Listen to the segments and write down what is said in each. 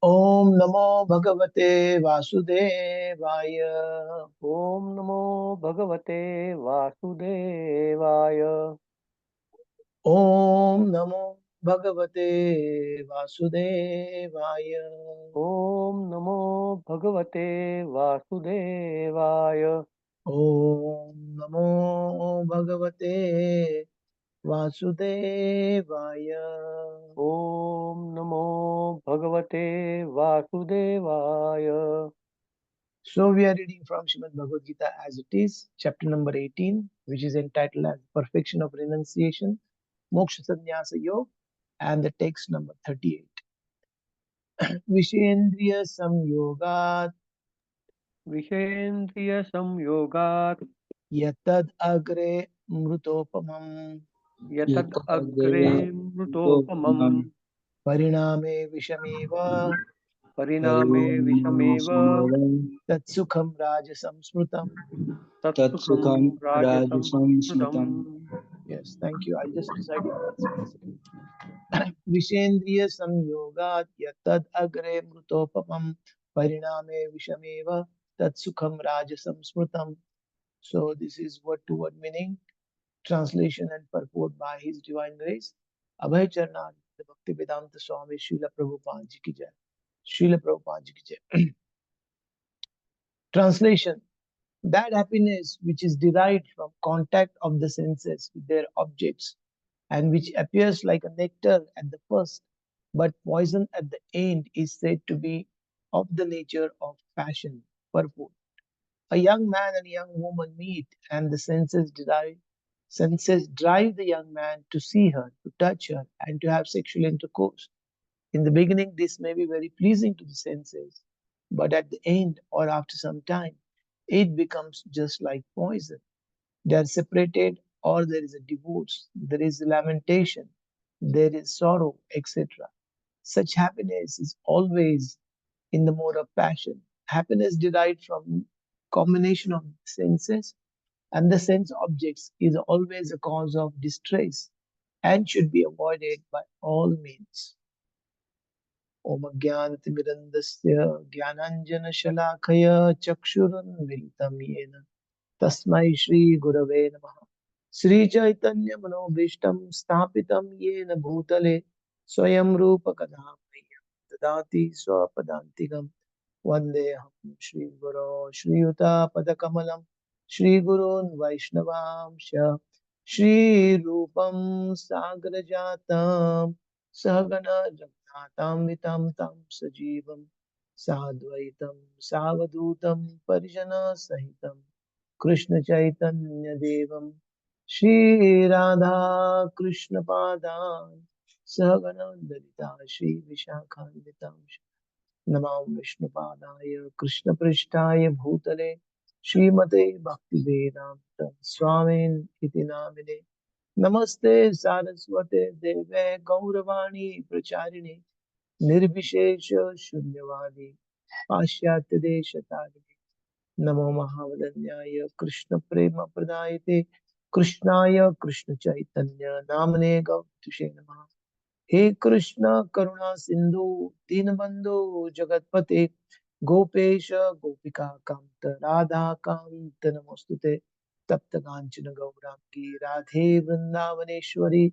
ओम नमो भगवते वासुदेवाय। ओम नमो भगवते वासुदेवाय। ओम नमो भगवते वासुदेवाय। ओम नमो भगवते वासुदेवाय। ओम नमो भगवते वासुदेवाय। ओम नमो भगवते वासुदेवाय। So we are reading from Srimad Bhagavad Gita as it is, chapter number 18, which is entitled as Perfection of Renunciation, Moksha Sannyasa Yoga, and the text number 38. विषयेन्द्रिय संयोगात् विषयेन्द्रिय संयोगात् यतद् अग्रे मृतोपमम् यतद् अग्रे मृतोपमम् परिणामे विषमेव परिणामे विषमेव तत्सुखं राजसं स्मृतम्. तत्सुखं राजसं स्मृतम्। Yes, thank you. I'll just recite it once. विषेन्द्रिय संयोगात् यतद् अग्रे मृतोपमम् परिणामे विषमेव तत्सुखं राजसं स्मृतम्. So this is word to word meaning, translation and purport by His Divine Grace, Abhay Charnan, the Bhakti Vedanta Swami Srila Prabhupada Ji ki jai. Srila Prabhupada Ji ki jai. Translation: that happiness which is derived from contact of the senses with their objects and which appears like a nectar at the first but poison at the end is said to be of the nature of passion. Purport: a young man and a young woman meet, and the senses drive the young man to see her, to touch her, and to have sexual intercourse. In the beginning, this may be very pleasing to the senses, but at the end or after some time, it becomes just like poison. They are separated, or there is a divorce, there is lamentation, there is sorrow, etc. Such happiness is always in the mode of passion. Happiness derived from combination of senses and the sense objects is always a cause of distress and should be avoided by all means. Om Jnanatimirandasya Jnananjana Chakshurunmilitam Yena Tasmai Shri Gurave Namaha. Shri Chaitanya Manobhishtam Sthapitam Yena Bhutale Swayam Rupa Kadhamaya Dadati Swapadantikam Vandeham Shri Guru Shri Yuta Padakamalam Shri Gurun Vaishnavamsha Shri Rupam Sagrajatam Sahagana Jagnatam Vitam Tam Sajivam Sadvaitam Savadutam Parijana Sahitam Krishna Chaitanya Devam Shri Radha Krishna Padan Sahagana Dalita Shri Vishakhanvitam Namam Vishnu Padaya Krishna Prishtaya Bhutale Srimate Bhakti Vedanta Swamin Iti Namine Namaste Saraswate Deve Gauravani Pracharine Nirvishesha Shunyavadi Pashyatya Deshatagine Namo Mahavadanyaya Krishna Prema Pradayate Krishnaya Krishna Chaitanya Namane Gautushe Namaha. हे कृष्ण करुणा सिंधु दीनबंधु जगतपते गोपेश गोपिका कांत राधा कांत नमोस्तुते तप्त कांचन गौरांगी राधे वृंदावनेश्वरी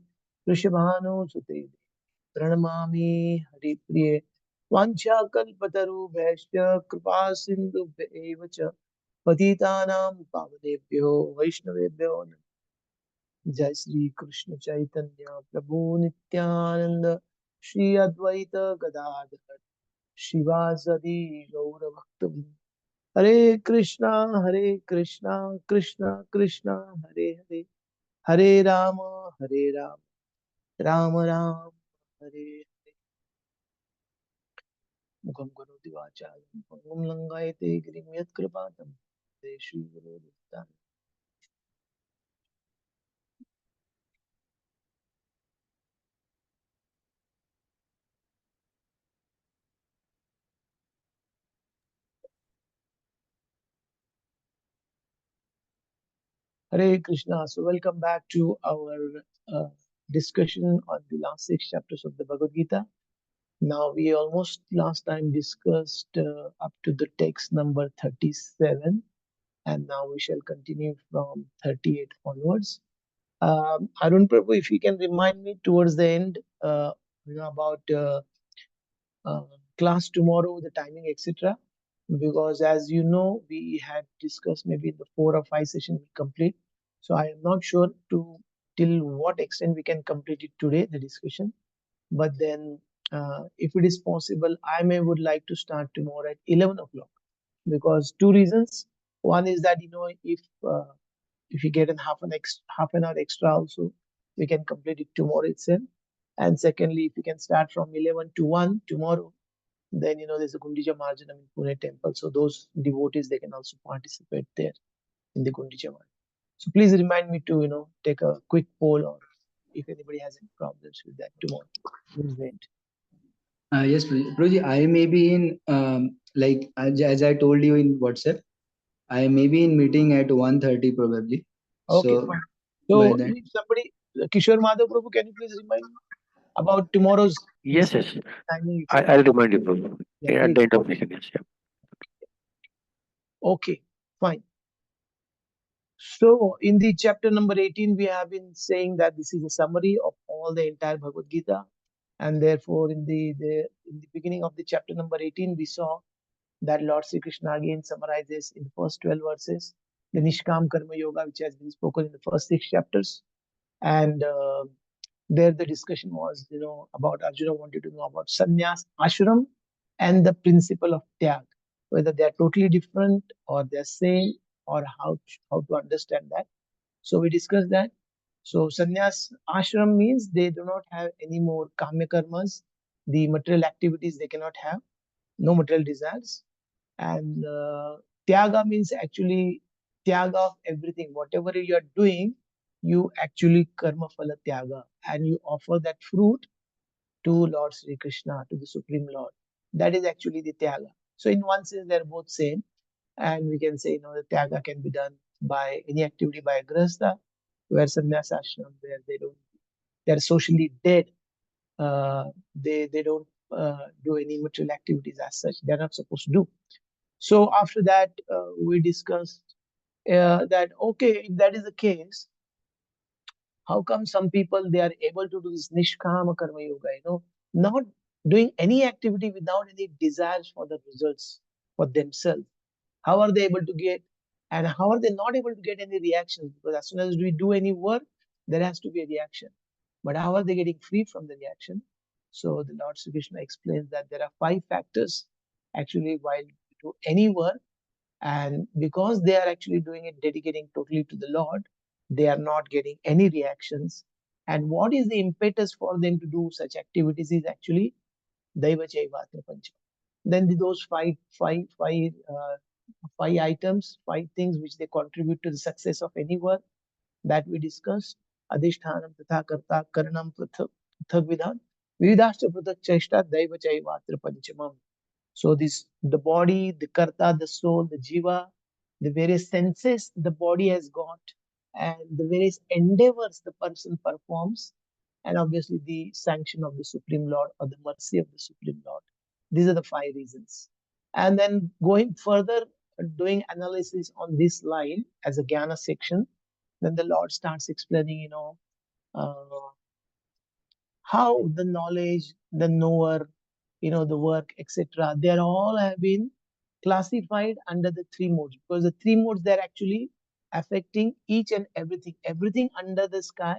वृषभानुसुते प्रणमामि हरिप्रिये वाञ्छाकल्पतरुभ्यश्च कृपा सिन्धुभ्येव च पतितानां पावनेभ्यो वैष्णवेभ्यो नमः। जय श्री कृष्ण चैतन्य प्रभु नित्यानंद श्री अद्वैत गदाधर शिवासदि गौर भक्त। हरे कृष्णा कृष्ण कृष्ण हरे हरे, हरे राम राम राम हरे हरे। मुखं करोति वाचालं पंगुं लंघयते गिरिं यत्कृपातं वन्दे श्रीगुरुं। Hare Krishna. So welcome back to our discussion on the last six chapters of the Bhagavad Gita. Now we almost last time discussed up to the text number 37, and now we shall continue from 38 onwards. Arun Prabhu, if you can remind me towards the end, about uh, class tomorrow, the timing, etc. Because as you know, we had discussed maybe the 4 or 5 sessions will complete. So I am not sure to till what extent we can complete it today, the discussion. But then, if it is possible, I may would like to start tomorrow at 11 o'clock, because two reasons. One is that if you get half an hour extra also, we can complete it tomorrow itself. And secondly, if you can start from 11 to 1 tomorrow, then there's a Gundija Marjanam in Pune temple. So those devotees, they can also participate there in the Gundija Marjanam. So please remind me to, take a quick poll, or if anybody has any problems with that tomorrow. Towards the end. Yes, Prabhuji, I may be in, like, as I told you in WhatsApp, I may be in meeting at 1:30 probably. Okay, So fine. by So then, if somebody, Kishore Madhav Prabhu, can you please remind me about tomorrow's Yes, discussion yes. timing, etc.? I'll remind you, Prabhu. Yeah, At please. the end of the session, yes. Yeah. Okay, fine. So in the chapter number 18, we have been saying that this is a summary of all the entire Bhagavad Gita. And therefore, in the beginning of the chapter number 18, we saw that Lord Sri Krishna again summarizes in the first 12 verses the Nishkam Karma Yoga, which has been spoken in the first 6 chapters. And there the discussion was, about Arjuna wanted to know about sannyas, ashram, and the principle of tyag, whether they are totally different or they're same, or how to understand that. So we discussed that. So sannyas ashram means they do not have any more kamya karmas, the material activities they cannot have, no material desires. And tyaga means actually tyaga of everything. Whatever you are doing, you actually karma phala tyaga, and you offer that fruit to Lord Sri Krishna, to the Supreme Lord. That is actually the tyaga. So in one sense, they're both same, and we can say, the tyaga can be done by any activity by a grahastha, where sannyas ashram, where they're socially dead. They don't do any material activities as such. They're not supposed to do. So after that, we discussed that, okay, if that is the case, how come some people they are able to do this nishkama karma yoga, not doing any activity without any desires for the results for themselves? How are they able to get, and how are they not able to get any reactions? Because as soon as we do any work, there has to be a reaction. But how are they getting free from the reaction? So the Lord Sri Krishna explains that there are 5 factors actually while you do any work, and because they are actually doing it, dedicating totally to the Lord, they are not getting any reactions. And what is the impetus for them to do such activities is actually Daiva Chaivatra Pancha. Then those five items, 5 things which they contribute to the success of any work, that we discussed. Adhishthanam tatha karta karanam prithak vidhan vividhascha pratak cheshta daiva chaivatra panchamam. So this, the body, the karta, the soul, the jiva, the various senses the body has got, and the various endeavors the person performs, and obviously the sanction of the Supreme Lord or the mercy of the Supreme Lord. These are the 5 reasons. And then going further, doing analysis on this line as a Jnana section, then the Lord starts explaining, uh, how the knowledge, the knower, the work, etc. They are all have been classified under the 3 modes, because the 3 modes, they're actually affecting each and everything under the sky,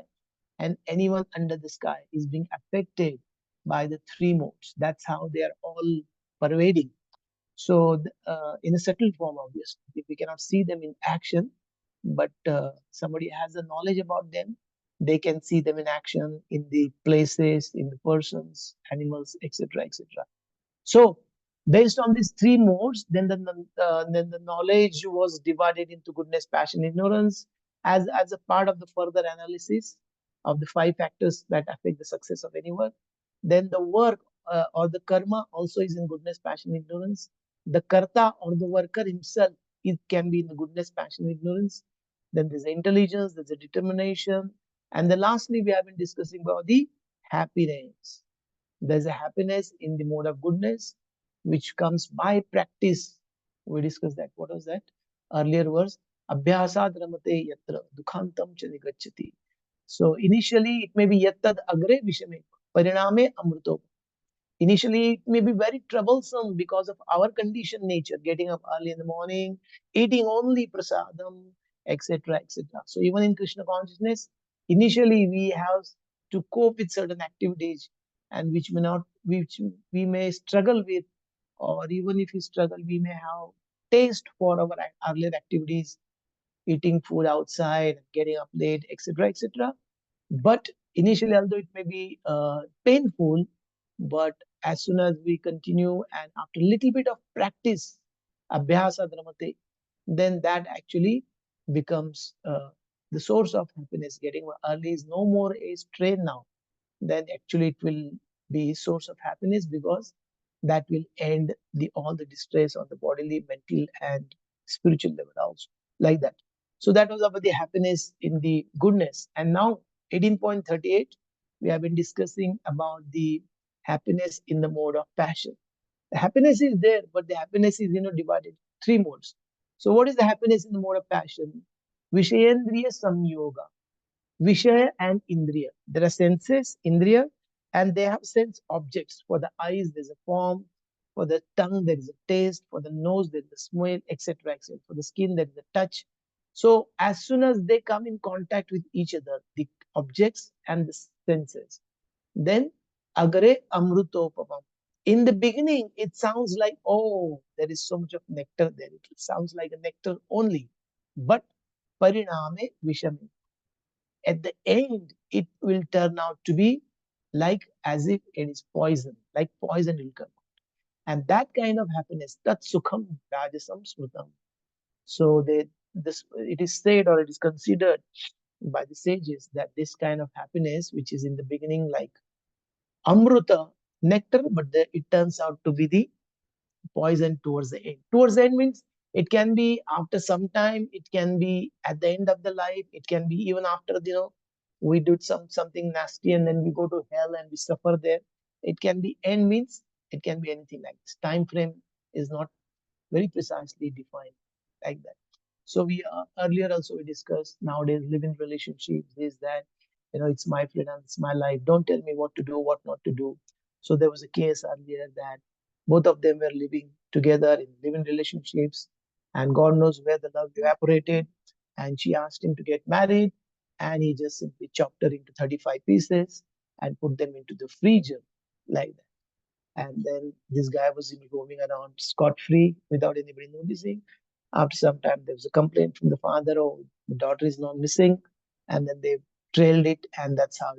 and anyone under the sky is being affected by the 3 modes. That's how they are all pervading. So, in a settled form, obviously, if we cannot see them in action, but somebody has the knowledge about them, they can see them in action in the places, in the persons, animals, etc., etc. So, based on these 3 modes, then the knowledge was divided into goodness, passion, ignorance, as a part of the further analysis of the 5 factors that affect the success of any work. Then the work, or the karma also is in goodness, passion, ignorance. The karta or the worker himself, it can be in the goodness, passion, ignorance. Then there's the intelligence, there's the determination, and then lastly we have been discussing about the happiness. There's a happiness in the mode of goodness, which comes by practice. We discussed that. What was that? Earlier verse. Abhyasad ramate yatra dukhantam cha nigacchati. So initially it may be yattad agre vishame pariname amruto. Initially, it may be very troublesome because of our conditioned nature, getting up early in the morning, eating only prasadam, etc., etc. So even in Krishna consciousness, initially we have to cope with certain activities, and which we may struggle with, or even if we struggle, we may have taste for our earlier activities, eating food outside, getting up late, etc., etc. But initially, although it may be painful, but as soon as we continue and after a little bit of practice, abhyasa dramate, then that actually becomes the source of happiness. Getting up early is no more a strain now. Then actually it will be a source of happiness because that will end all the distress on the bodily, mental, and spiritual level also. Like that. So that was about the happiness in the goodness. And now 18.38, we have been discussing about the happiness in the mode of passion. The happiness is there, but the happiness is divided three modes. So what is the happiness in the mode of passion? Vishayendriya Samyoga. Vishaya and Indriya. There are senses, Indriya, and they have sense objects. For the eyes, there's a form. For the tongue, there is a taste. For the nose, there is a smell, etc., etc. For the skin, there is a touch. So as soon as they come in contact with each other, the objects and the senses, then agare amrutopamam. In the beginning, it sounds like, oh, there is so much of nectar there. It sounds like a nectar only. But pariname vishame. At the end, it will turn out to be like as if it is poison, like poison will come. And that kind of happiness, that sukham rajasam smrutam. So this it is said or it is considered by the sages that this kind of happiness, which is in the beginning like amruta, nectar, but it turns out to be the poison towards the end. Towards the end means it can be after some time, it can be at the end of the life, it can be even after we did something nasty and then we go to hell and we suffer there. It can be end means it can be anything like this. Time frame is not very precisely defined like that. So we earlier also we discussed nowadays living relationships is that it's my freedom, it's my life. Don't tell me what to do, what not to do. So there was a case earlier that both of them were living together in living relationships, and God knows where the love evaporated. And she asked him to get married, and he just simply chopped her into 35 pieces and put them into the freezer like that. And then this guy was roaming around scot free without anybody noticing. After some time, there was a complaint from the father, oh, the daughter is now missing. And then they trailed it, and that's how,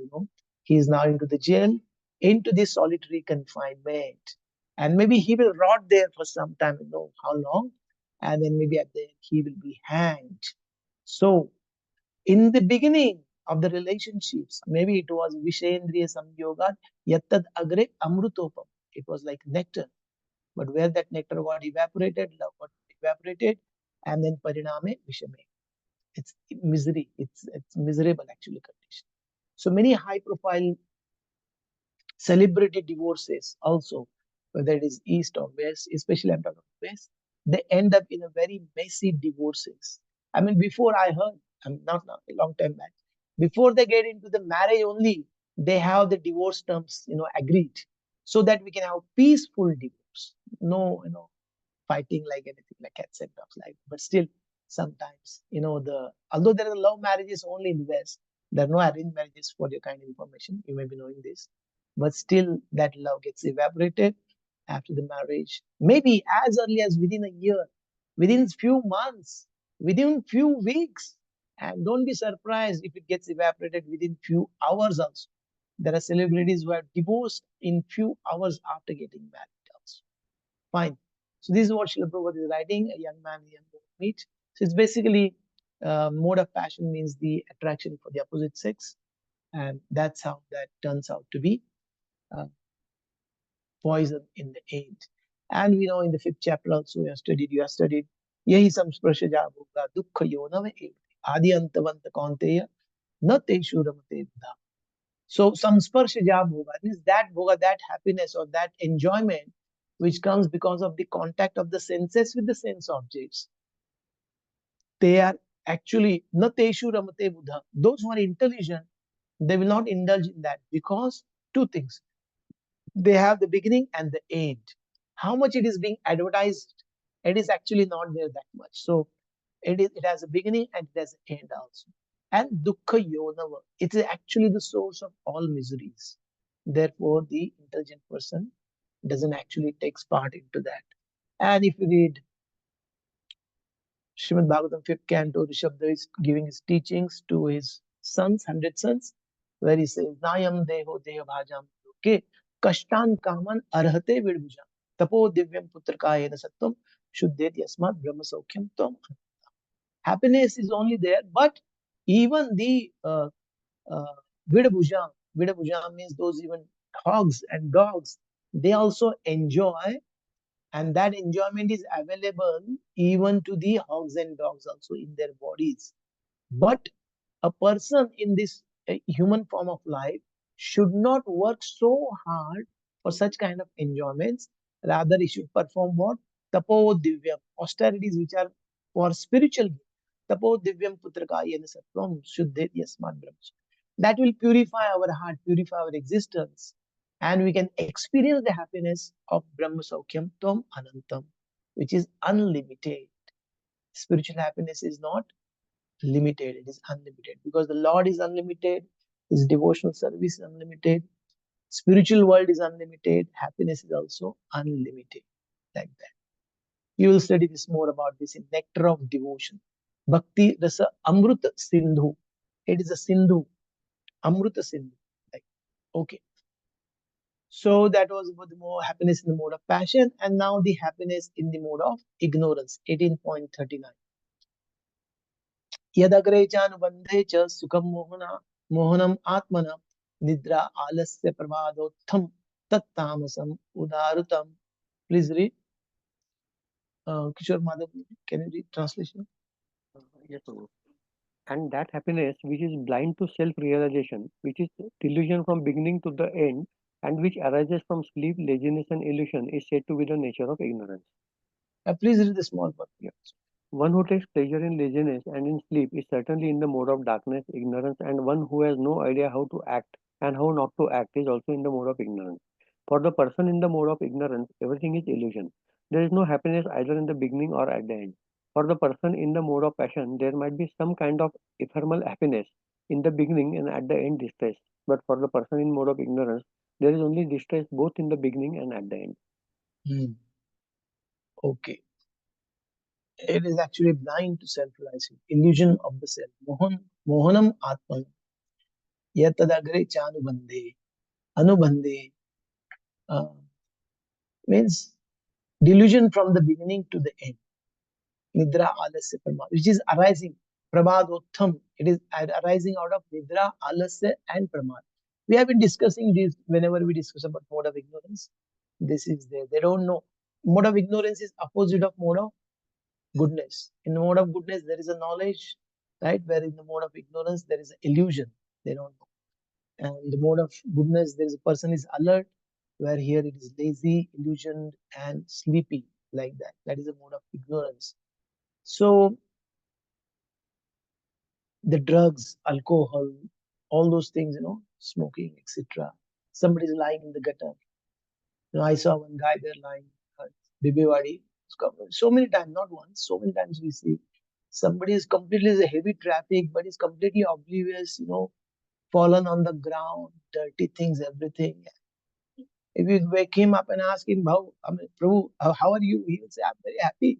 he is now into the jail, into this solitary confinement. And maybe he will rot there for some time, how long. And then maybe at the end, he will be hanged. So in the beginning of the relationships, maybe it was Vishendriya Samyoga, Yattad Agre Amrutopam. It was like nectar. But where that nectar got evaporated, love got evaporated, and then Pariname Vishame. It's misery. It's miserable actually condition. So many high profile celebrated divorces also, whether it is east or west, especially I'm talking about west, they end up in a very messy divorces. I mean, before I heard, I'm not now, a long time back, before they get into the marriage only, they have the divorce terms, agreed, so that we can have peaceful divorce. No, fighting like anything like cats and dogs like. But still, sometimes, although there are love marriages only in the West, there are no arranged marriages for your kind of information. You may be knowing this, but still that love gets evaporated after the marriage. Maybe as early as within a year, within few months, within few weeks, and don't be surprised if it gets evaporated within few hours also. There are celebrities who are divorced in few hours after getting married also. Fine. So this is what Srila Prabhupada is writing, a young man, a young woman meet. So it's basically mode of passion means the attraction for the opposite sex. And that's how that turns out to be uh, poison in the end. And we know in the fifth chapter also you have studied, Yahi samsparsha jabhoga dukkha yonava evati adi antavanta kaunteya na teshu ramate buddha. So samsparshaja bhoga means that bhoga, that happiness or that enjoyment which comes because of the contact of the senses with the sense objects. They are actually nateshu ramate buddha. Those who are intelligent, they will not indulge in that because two things. They have the beginning and the end. How much it is being advertised, it is actually not there that much. So it has a beginning and it has an end also. And dukkha yonava, it is actually the source of all miseries. Therefore, the intelligent person doesn't actually takes part into that. And if you read Srimad Bhagavatam 5th canto, Rishabda is giving his teachings to his sons, 100 sons, where he says, Nayam deho deha bhajam loke, kashtan kaman arhate vidbhujam, tapo divyam putraka sattam, shuddhet yasmat brahma saukyam tam. Happiness is only there, but even the uh, vidbhujam means those even hogs and dogs, they also enjoy, and that enjoyment is available even to the hogs and dogs also in their bodies. But a person in this human form of life should not work so hard for such kind of enjoyments. Rather, he should perform what? Tapo divyam, austerities which are for spiritual gain. Tapo divyam putraka yena sattvam shuddhet yasmat brahma. That will purify our heart, purify our existence, and we can experience the happiness of Brahma Saukyam Tvam Anantam, which is unlimited. Spiritual happiness is not limited, it is unlimited because the Lord is unlimited, his devotional service is unlimited, spiritual world is unlimited, happiness is also unlimited. Like that. You will study this more about this in Nectar of Devotion. Bhakti Rasa Amruta Sindhu. It is a Sindhu, Amruta Sindhu. Like, okay. So that was about the more happiness in the mode of passion, and now the happiness in the mode of ignorance. 18.39. यदग्रे चानुबन्धे च सुखं मोहनम आत्मना निद्रा आलस्य प्रमादोत्थम तत्तामसम उदारुतम. Please read. Kishore Madhav, can you read translation? Yes, Prabhu. And that happiness which is blind to self-realization, which is delusion from beginning to the end, and which arises from sleep, laziness, and illusion, is said to be the nature of ignorance. Please read the small part. Yeah. One who takes pleasure in laziness and in sleep is certainly in the mode of darkness, ignorance, and one who has no idea how to act and how not to act is also in the mode of ignorance. For the person in the mode of ignorance, everything is illusion. There is no happiness either in the beginning or at the end. For the person in the mode of passion, there might be some kind of ephemeral happiness in the beginning and at the end distress. But for the person in mode of ignorance, there is only distress both in the beginning and at the end. Okay. It is actually blind to self-realization, illusion of the self. Mohanam Atman. Yatadagre chanubandhe. Anubandhe uh, means delusion from the beginning to the end. Nidra alasya pramad, which is arising. Prabhadottham, it is arising out of Nidra, alasya, and pramad. We have been discussing this whenever we discuss about mode of ignorance. This is there. They don't know. Mode of ignorance is opposite of mode of goodness. In the mode of goodness, there is a knowledge, right? Where in the mode of ignorance, there is an illusion. They don't know. And the mode of goodness, there is a person is alert, where here it is lazy, illusioned, and sleepy, like that. That is a mode of ignorance. So the drugs, alcohol, all those things, smoking, etc. Somebody's lying in the gutter. I saw one guy there lying, Bibewadi. So many times, not once, so many times we see somebody is completely is a heavy traffic, but is completely oblivious, fallen on the ground, dirty things, everything. If you wake him up and ask him, Prabhu, how are you? He will say, I'm very happy.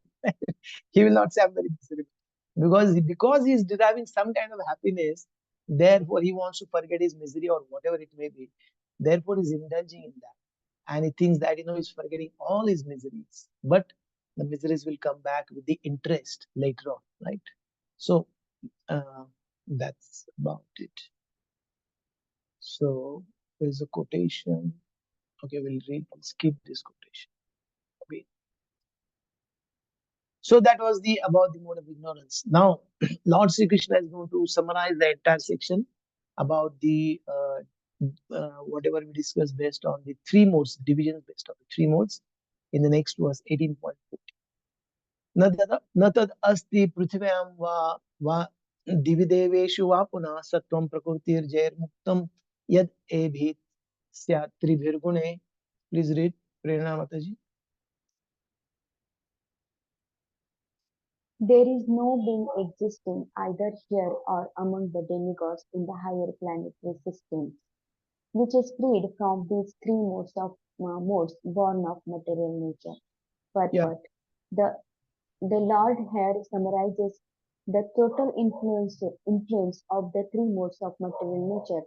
He will not say, I'm very miserable. Because he is deriving some kind of happiness, therefore he wants to forget his misery or whatever it may be. Therefore, he's indulging in that. And he thinks that, he's forgetting all his miseries. But the miseries will come back with the interest later on, right? So, uh, that's about it. So, there's a quotation. Okay, we'll skip this quotation. Okay. So that was the about the mode of ignorance. Now, Lord Sri Krishna is going to summarize the entire section about the whatever we discussed based on the three modes, divisions based on the three modes in the next verse 18.4. न तद् अस्ति पृथिव्यां वा दिविदेवेषु वा पुनः सत्त्वं प्रकृतिर्जैर्मुक्तं यद् एभिः स्यात् त्रिभिर्गुणे. Please read, Prerna Mataji. There is no being existing either here or among the demigods in the higher planetary systems, which is freed from these three modes born of material nature. Yeah, Purport. The, the Lord here summarizes the total influence of the three modes of material nature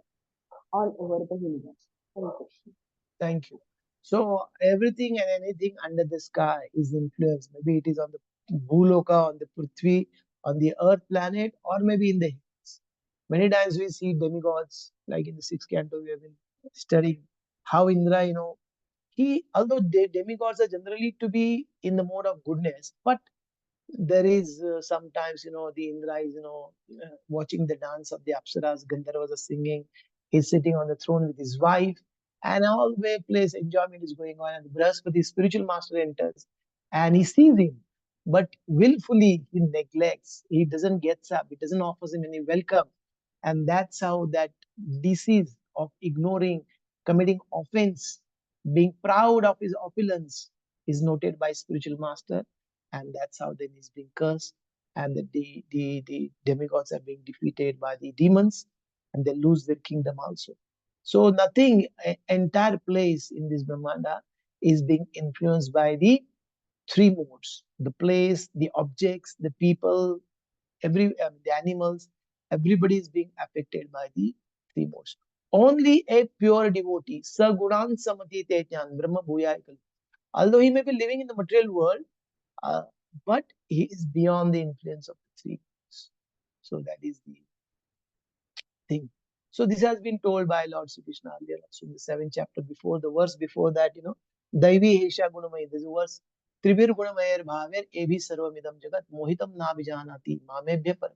all over the universe. Hare Krishna. thank you. So everything and anything under the sky is influenced. Maybe it is on the Bhuloka, on the Prithvi, on the Earth planet, or maybe in the hills. Many times we see demigods, like in the sixth canto, we have been studying how Indra, although demigods are generally to be in the mode of goodness, but there is sometimes the Indra is watching the dance of the Apsaras. Gandharvas are singing. He's sitting on the throne with his wife, and all way place enjoyment is going on. And Brihaspati, spiritual master, enters, and he sees him, but willfully he neglects. He doesn't get up. He doesn't offer him any welcome, and that's how that disease of ignoring, committing offense, being proud of his opulence is noted by spiritual master, and that's how then he's being cursed, and the demigods are being defeated by the demons, and they lose their kingdom also. So nothing, entire place in this Brahmanda is being influenced by the three modes: the place, the objects, the people, the animals. Everybody is being affected by the three modes. Only a pure devotee, sagunan samati tetyan brahma bhuyai, although he may be living in the material world, uh, but he is beyond the influence of the three modes. So that is the thing. So this has been told by Lord Sri Krishna earlier, also in the seventh chapter before, the verse before that, Daivi Hesha Gunamay. There's a verse, Tribir Gunamayer Bhaver Ebi Sarvamidam Jagat Mohitam Na Vijanati Mamebhya Param.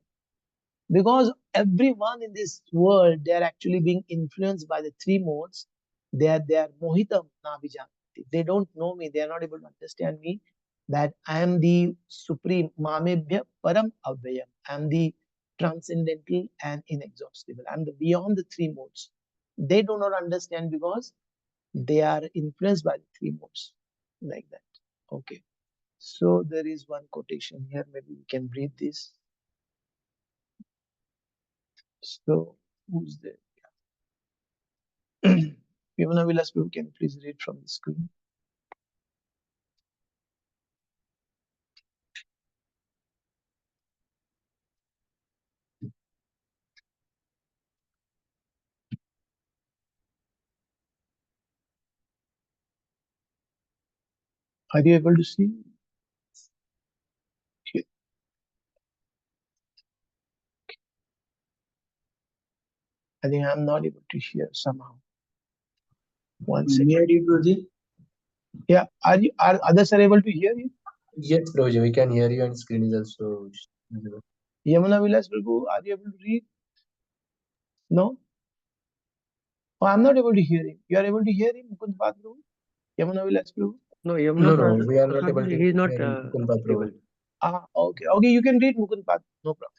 Because everyone in this world, they are actually being influenced by the three modes. They are mohitam na vijanti. They don't know me. They are not able to understand me. That I am the supreme mamebhya param avyayam. I am the transcendental and inexhaustible. I am the beyond the three modes. They do not understand because they are influenced by the three modes, like that. Okay. So there is one quotation here. Maybe we can read this. So who's there? Yamuna Vilas Prabhu, can you please read from the screen? Are you able to see? Okay. I think I'm not able to hear somehow. One second. May I read, Guruji? Yeah, are others are able to hear you? Yes, Prabhuji, we can hear you and screen is also visible. Yamuna Vilas Prabhu, are you able to read? No? Oh, I'm not able to hear him. You are able to hear him, Mukund Prabhu? Yamuna Vilas Prabhu? No, No, Yamuna no, we are not able to he is not hear Kunpa able. Prabhu. Okay. Okay, you can read Mukund Prabhu. No problem.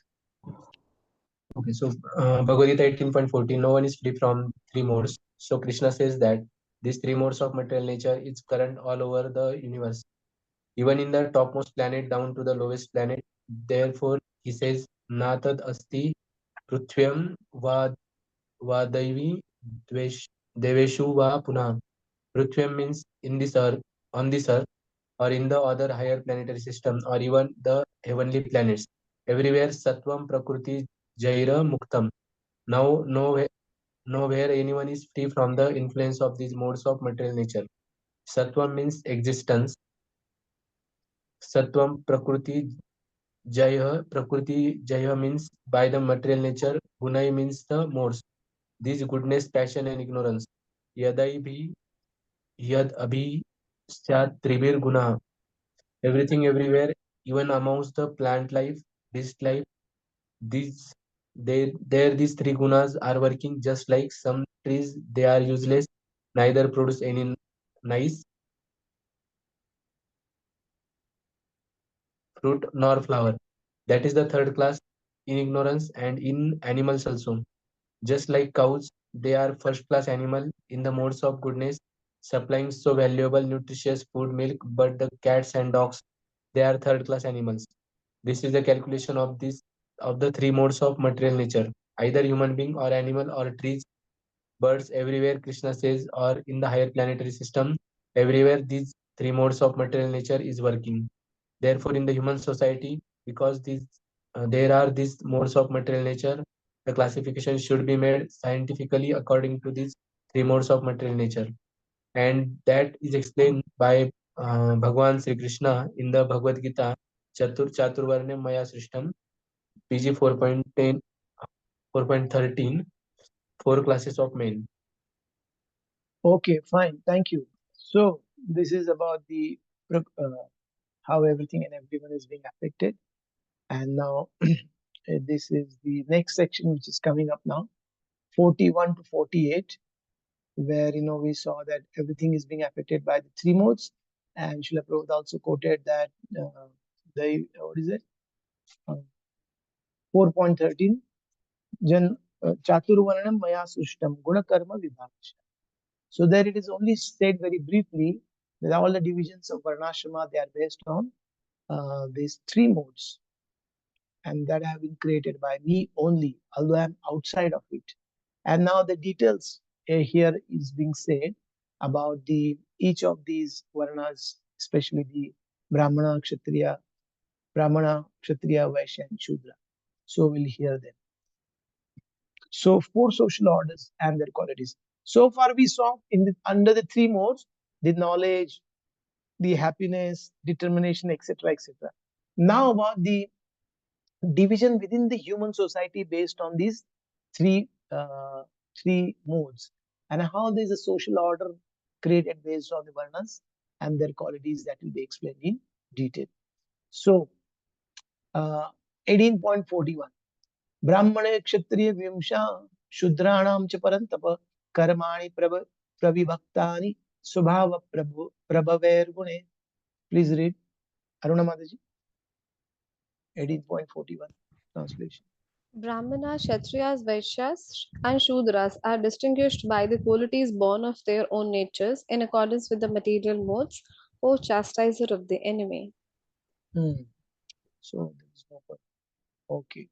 Okay, so Bhagavad Gita 18.14, no one is free from three modes. So Krishna says that these three modes of material nature is current all over the universe, even in the topmost planet down to the lowest planet. Therefore, he says, Natad asti pruthyam va daivi deveshu va punah. Pruthyam means in this earth, on this earth, or in the other higher planetary system, or even the heavenly planets. Everywhere, Sattvam Prakriti Jaira Muktam. Now, nowhere anyone is free from the influence of these modes of material nature. Sattvam means existence. Sattvam Prakriti Jaya means by the material nature. Gunai means the modes. These goodness, passion, and ignorance. Yadai bhi, yad abhi, syat tribir guna. Everything, everywhere, even amongst the plant life, beast life, these these three gunas are working just like some trees, they are useless, neither produce any nice fruit nor flower. That is the third class in ignorance and in animals also. Just like cows, they are first class animal in the modes of goodness, supplying so valuable nutritious food milk, but the cats and dogs, they are third class animals. This is the calculation of this of the three modes of material nature, either human being or animal or trees, birds, everywhere Krishna says, or in the higher planetary system, everywhere these three modes of material nature is working. Therefore, in the human society, because there are these modes of material nature, the classification should be made scientifically according to these three modes of material nature, and that is explained by Bhagwan Sri Krishna in the Bhagavad Gita, Chaturvarne Maya Srishtam, PG 4.10, 4.13, four classes of men. Okay, fine. Thank you. So this is about the how everything and everyone is being affected. And now this is the next section which is coming up now, 41 to 48, where we saw that everything is being affected by the three modes. And Srila Prabhupada also quoted that the what is it? 4.13 Jan Chaturvarnam Maya Sushtam Guna Karma Vibhasha. So there it is only said very briefly that all the divisions of Varnashrama, they are based on these three modes, and that have been created by me only, although I am outside of it. And now the details here is being said about the each of these Varnas, especially the Brahmana, Kshatriya, Vaishya, and Shudra. So we'll hear them. So four social orders and their qualities. So far we saw under the three modes, the knowledge, the happiness, determination, etc., etc. Now about the division within the human society based on these three three modes, and how there is a social order created based on the varnas and their qualities, that will be explained in detail. So 18.41 Brahmane Kshatriya Vimsha Shudranam cha Parantapa Karmani Pravibhaktani Subhava Prabhaver Gune. Please read. Aruna Mataji. 18.41 translation. Brahmanas, Kshatriyas, Vaishyas, and Shudras are distinguished by the qualities born of their own natures in accordance with the material modes, O chastiser of the enemy. So there is no point. Okay.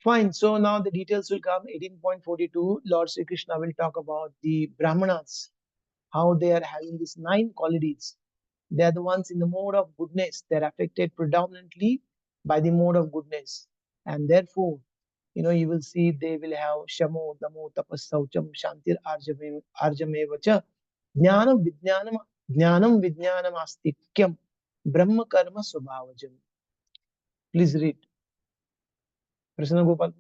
Fine. So now the details will come. 18.42. Lord Sri Krishna will talk about the Brahmanas, how they are having these 9 qualities. They are the ones in the mode of goodness. They are affected predominantly by the mode of goodness. And therefore, you will see they will have Shamo, Damo, Tapas, Saucham, Shantir, Arjamevacha, Jnanam Vijnanam Astikyam, Brahma Karma Swabhavajam. Please read. Prasanna Gopal.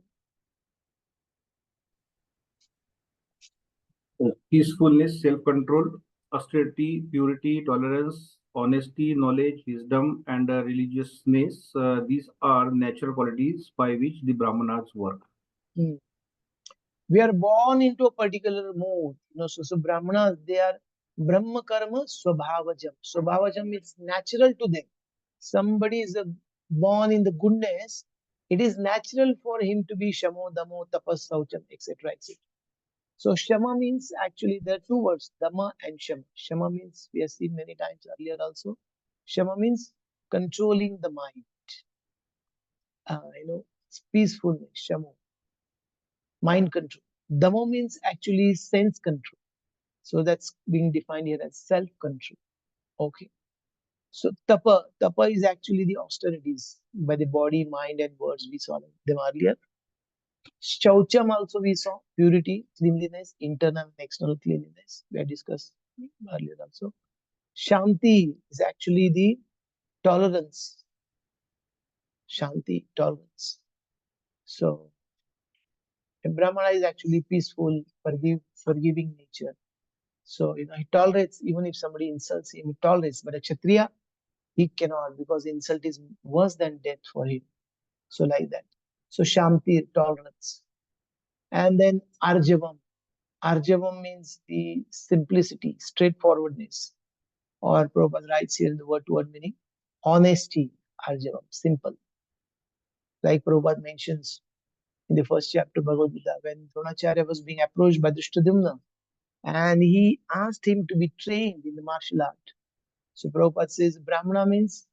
Peacefulness, self-control, austerity, purity, tolerance, honesty, knowledge, wisdom, and religiousness. These are natural qualities by which the Brahmanas work. We are born into a particular mode. So Brahmanas, they are Brahma Karma Swabhavajam. Swabhavajam means natural to them. Somebody is born in the goodness, it is natural for him to be Shamo, Damo, Tapas, Saucham, etc., etc. So Shama means, actually there are two words, Dhamma and Shama. Shama means, we have seen many times earlier also, Shama means controlling the mind. It's peacefulness, Shama. Mind control. Dhamma means actually sense control. So that's being defined here as self-control. Okay. So tapa is actually the austerities by the body, mind, and words. We saw them earlier. Shaucham also we saw, purity, cleanliness, internal and external cleanliness. We had discussed earlier also. Shanti is actually the tolerance. Shanti, tolerance. So a Brahmana is actually peaceful, forgiving nature. So he tolerates, even if somebody insults him, he tolerates. But a Kshatriya, he cannot, because insult is worse than death for him. So like that. So Shanti, tolerance. And then Arjavam. Arjavam means the simplicity, straightforwardness, or Prabhupada writes here in the word-to-word meaning, honesty, Arjavam, simple. Like Prabhupada mentions in the first chapter of Bhagavad Gita, when Dronacharya was being approached by Drishtadyumna, and he asked him to be trained in the martial art. So Prabhupada says Brahmana means,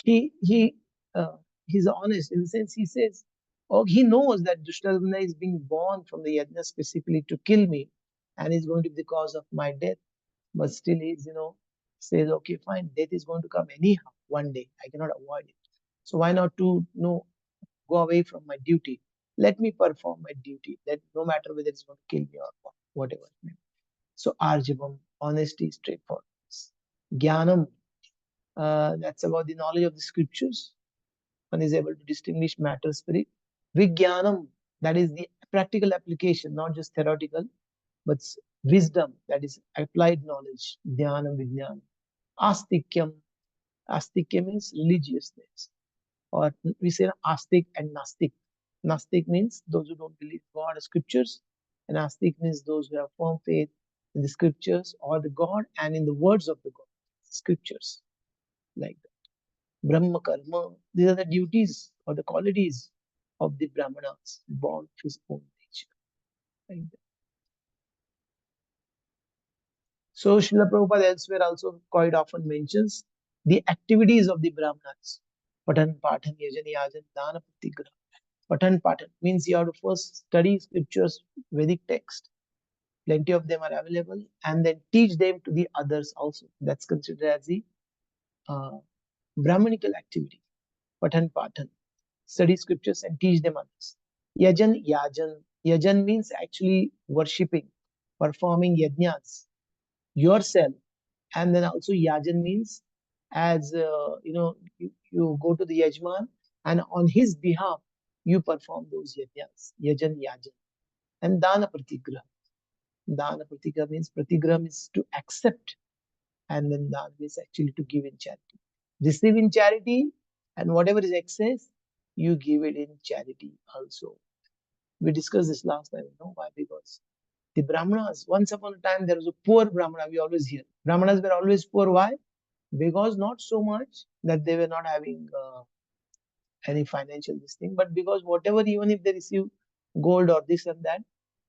he he uh, he's honest in the sense he says, oh, he knows that Drishtadyumna is being born from the yajna specifically to kill me, and is going to be the cause of my death. But still, he's says, okay, fine, death is going to come anyhow one day. I cannot avoid it. So why not to go away from my duty? Let me perform my duty. That no matter whether it's going to kill me or whatever. So Arjavam, honesty, straightforwardness. Jnanam, that's about the knowledge of the scriptures. One is able to distinguish matter, spirit. Vijnanam, that is the practical application, not just theoretical, but wisdom, that is applied knowledge. Dhyana, Vijnana. Astikyam, Astikya means religiousness, or we say Astik and Nastik. Nastik means those who don't believe God or scriptures, and Astik means those who have firm faith in the scriptures or the God and in the words of the God, scriptures, like that. Brahma Karma, these are the duties or the qualities of the Brahmanas, born of his own nature. Like that. So Srila Prabhupada elsewhere also quite often mentions the activities of the Brahmanas. Patan, Patan, Yajan, Yajan, Dana, Patigraha. Patan, Patan means you have to first study scriptures, Vedic text. Plenty of them are available, and then teach them to the others also. That's considered as the uh, Brahmanical activity. Patan, Patan. Study scriptures and teach them others. Yajan, Yajan. Yajan means actually worshipping, performing yajnas yourself. And then also yajan means as you go to the yajman, and on his behalf you perform those yajnas, yajan. And dana pratigraha means pratigraha means to accept, and then dana means actually to give in charity, receive in charity, and whatever is excess you give it in charity also. We discussed this last time. Why? Because the Brahmanas, once upon a time, there was a poor Brahmana. We always hear Brahmanas were always poor. Why? Because not so much that they were not having any financial this thing, but because whatever, even if they receive gold or this and that,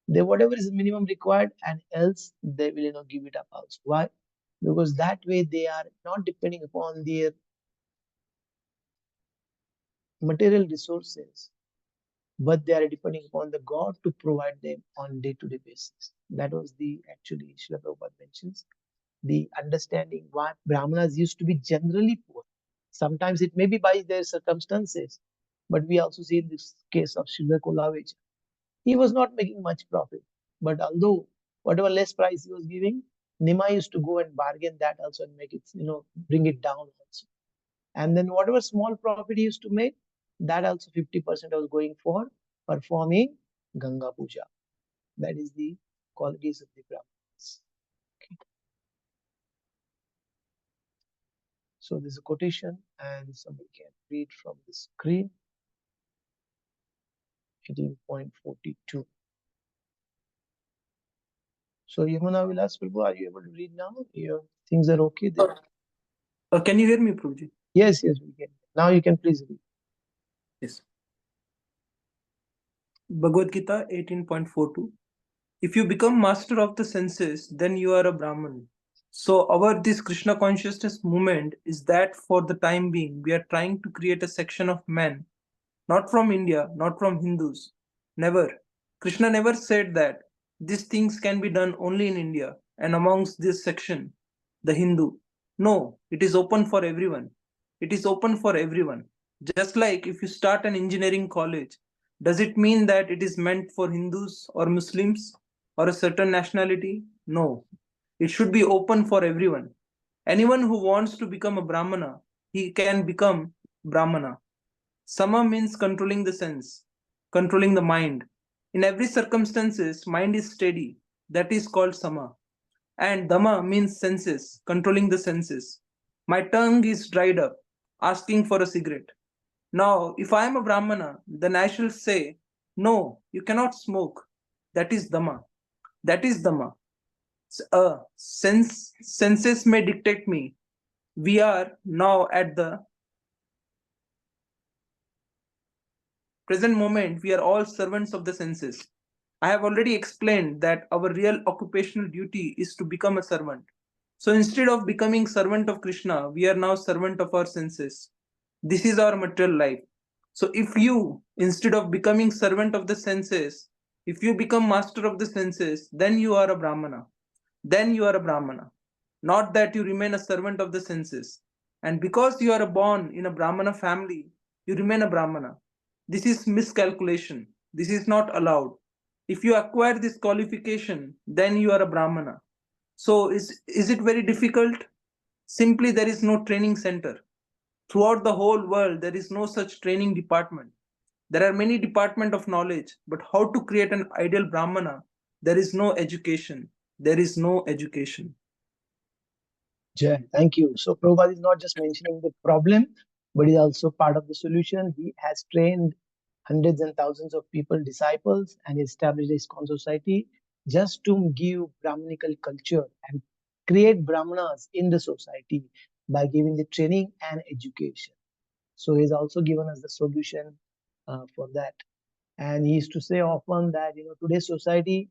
they whatever is minimum required, and else they will give it up also. Why? Because that way they are not depending upon their material resources, but they are depending upon the God to provide them on day-to-day basis. That was the actually Srila Prabhupada mentions the understanding why Brahmanas used to be generally poor. Sometimes it may be by their circumstances, but we also see in this case of Srila Kolavich, he was not making much profit. But although whatever less price he was giving, Nima used to go and bargain that also and make it, bring it down also. And then whatever small profit he used to make, that also 50% was going for performing Ganga Puja. That is the qualities of the Brahmanas. Okay. So there's a quotation, and somebody can read from the screen. 18.42. So Yamuna Vilas Prabhu, are you able to read now? Your things are okay there? Can you hear me, Prabhuji? Yes, we can. Now you can please read. Yes. Bhagavad Gita 18.42. If you become master of the senses, then you are a Brahman. So this Krishna consciousness movement is that for the time being, we are trying to create a section of men, not from India, not from Hindus. Never. Krishna never said that these things can be done only in India and amongst this section, the Hindu. No, it is open for everyone. It is open for everyone. Just like if you start an engineering college, does it mean that it is meant for Hindus or Muslims or a certain nationality? No. It should be open for everyone. Anyone who wants to become a Brahmana, he can become Brahmana. Sama means controlling the sense, controlling the mind. In every circumstances, mind is steady. That is called sama. And dhamma means senses, controlling the senses. My tongue is dried up, asking for a cigarette. Now, if I am a Brahmana, then I shall say No, you cannot smoke. That is Dhamma. That is Dhamma. Senses may dictate me. We are now at the present moment, we are all servants of the senses. I have already explained that our real occupational duty is to become a servant. So instead of becoming servant of Krishna, we are now servant of our senses. This is our material life. So if you, instead of becoming servant of the senses, if you become master of the senses, then you are a Brahmana. Then you are a Brahmana. Not that you remain a servant of the senses. And because you are born in a Brahmana family, you remain a Brahmana. This is miscalculation. This is not allowed. If you acquire this qualification, then you are a Brahmana. So is it very difficult? Simply there is no training center. Throughout the whole world, there is no such training department. There are many departments of knowledge, but how to create an ideal Brahmana, there is no education. There is no education. Jay, thank you. So Prabhupada is not just mentioning the problem, but is also part of the solution. He has trained hundreds and thousands of people, disciples, and established a ISKCON society just to give Brahmanical culture and create Brahmanas in the society by giving the training and education. So he's also given us the solution for that. And he used to say often that today's society,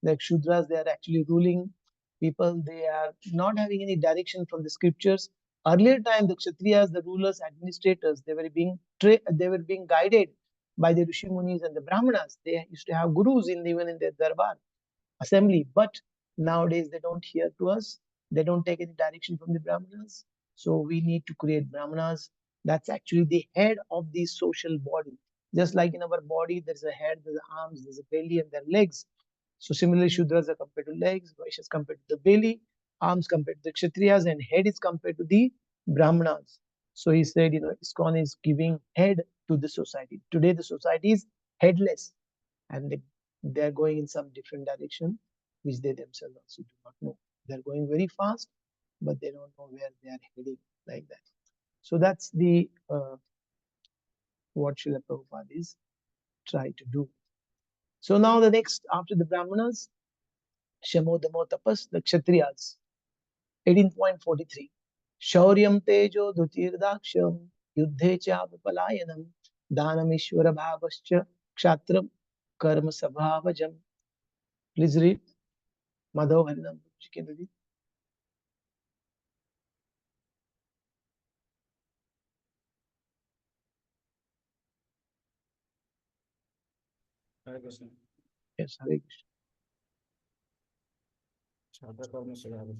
like Shudras, they are actually ruling people. They are not having any direction from the scriptures. Earlier time, the Kshatriyas, the rulers, administrators, they were being guided by the Rishi Munis and the Brahmanas. They used to have gurus even in their darbar assembly. But nowadays they don't hear to us. They don't take any direction from the Brahmanas. So we need to create Brahmanas. That's actually the head of the social body. Just like in our body, there's a head, there's arms, there's a belly, and there are legs. So similarly, Shudras are compared to legs, Vaishyas compared to the belly, arms compared to the Kshatriyas, and head is compared to the Brahmanas. So he said, ISKCON is giving head to the society. Today, the society is headless, and they're going in some different direction, which they themselves also do not know. They're going very fast, but they don't know where they are heading, like that. So that's the what Srila Prabhupada is trying to do. So now the next, after the Brahmanas, Shamodamo Tapas, the Kshatriyas, 18.43. Shauryam Tejo Dhutirdakshyam Yuddhe Chapapalayanam Danamishwara Bhavascha Kshatram Karma Sabhavajam. Please read. Madhav Harinam, you can read. Hare Krishna. Yes, Hare Krishna. Shraddha Karma Siddhava.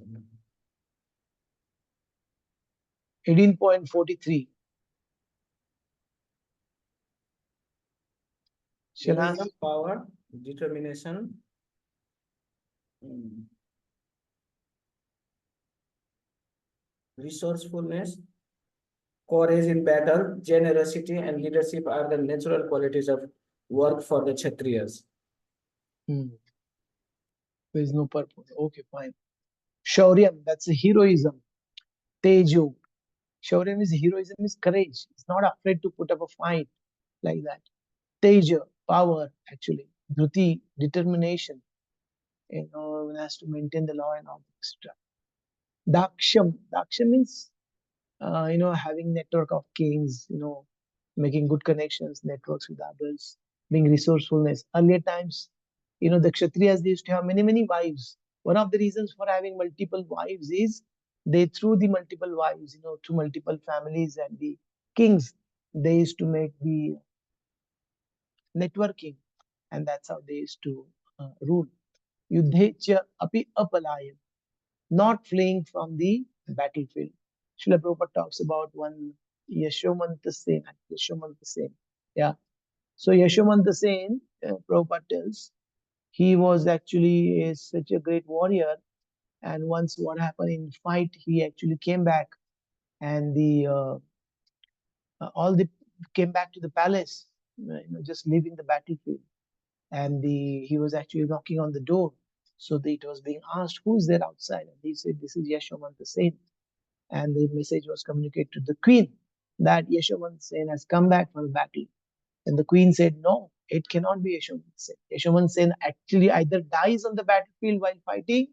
18.43. Wisdom, power, determination, resourcefulness, courage in battle, generosity, and leadership are the natural qualities of work for the Kshatriyas. There is no purpose. Okay, fine. Shauryam, that's a heroism. Tejo. Shauryam is heroism, is courage. It's not afraid to put up a fight, like that. Teja, power, actually. Dhruti, determination. One has to maintain the law and all, etc. Daksham. Daksham means, having network of kings, making good connections, networks with others, being resourcefulness. Earlier times, the Kshatriyas, they used to have many, many wives. One of the reasons for having multiple wives is they through the multiple wives, through multiple families and the kings, they used to make the networking, and that's how they used to rule. Yuddhecha api apalayan, not fleeing from the battlefield. Srila Prabhupada talks about one Yashomanta Sen. Yashomanta Sen. Yeah. So Yashomanta Sen, Prabhupada tells, he was actually such a great warrior. And once what happened in fight, he actually came back, and the all the came back to the palace, just leaving the battlefield. And he was actually knocking on the door. So it was being asked, who is there outside? And he said, this is Yashomanta Sen. And the message was communicated to the queen that Yashomanta Sen has come back from the battle. And the queen said, no, it cannot be Yashoman Sen. Yashoman Sen actually either dies on the battlefield while fighting,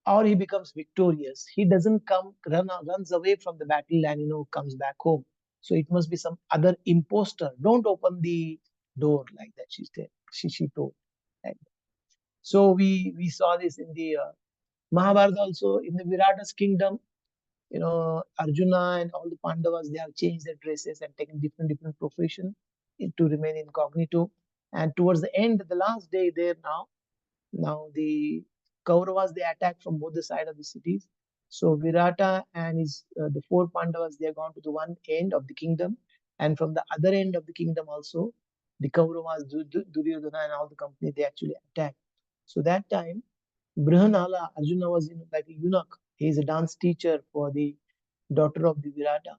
or he becomes victorious. He doesn't runs away from the battle and comes back home. So it must be some other imposter. Don't open the door like that. She told. Like that. So we saw this in the Mahabharata also. In the Virata's kingdom, Arjuna and all the Pandavas, they have changed their dresses and taken different profession to remain incognito. And towards the end, the last day there now the Kauravas, they attack from both the side of the cities. So Virata and the four Pandavas, they are gone to the one end of the kingdom, and from the other end of the kingdom also, the Kauravas, Duryodhana and all the company, they actually attack. So that time, Brihanala, Arjuna was like a eunuch. He is a dance teacher for the daughter of the Virata.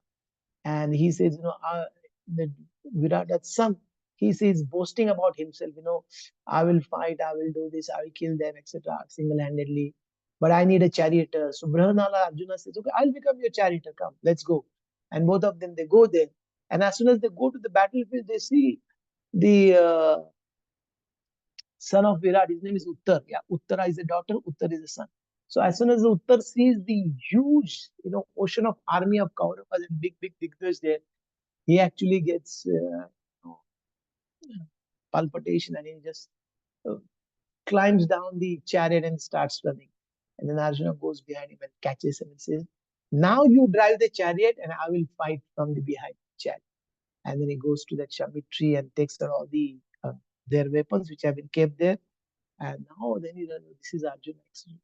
And he says, the Virata's son, he says, boasting about himself, I will fight, I will do this, I will kill them, etc., single-handedly. But I need a charioteer. So Brihanala, Arjuna says, okay, I'll become your charioteer. Come, let's go. And both of them, they go there. And as soon as they go to the battlefield, they see the son of Virat. His name is Uttar. Yeah, Uttara is a daughter, Uttar is a son. So as soon as Uttar sees the huge, ocean of army of Kauravas and big Digvij there, he actually gets palpitation, and he just uh, climbs down the chariot and starts running. And then Arjuna goes behind him and catches him and says, now you drive the chariot and I will fight from the behind the chariot. And then he goes to that Shamit tree and takes all their weapons which have been kept there. And now then this is Arjuna actually.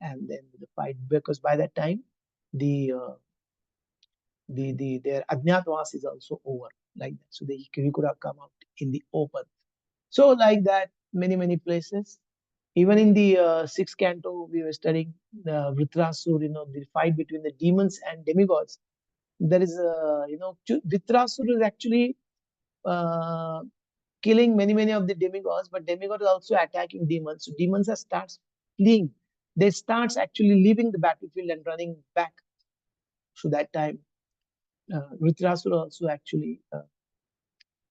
And then the fight, because by that time their Ajnatwas is also over, like that. So he could have come out in the open. So like that, many places. Even in the sixth canto, we were studying the Vritrasur, the fight between the demons and demigods. There is Vritrasur is actually killing many of the demigods, but demigods are also attacking demons. So demons starts fleeing. They starts actually leaving the battlefield and running back. So that time, Vritrasur also actually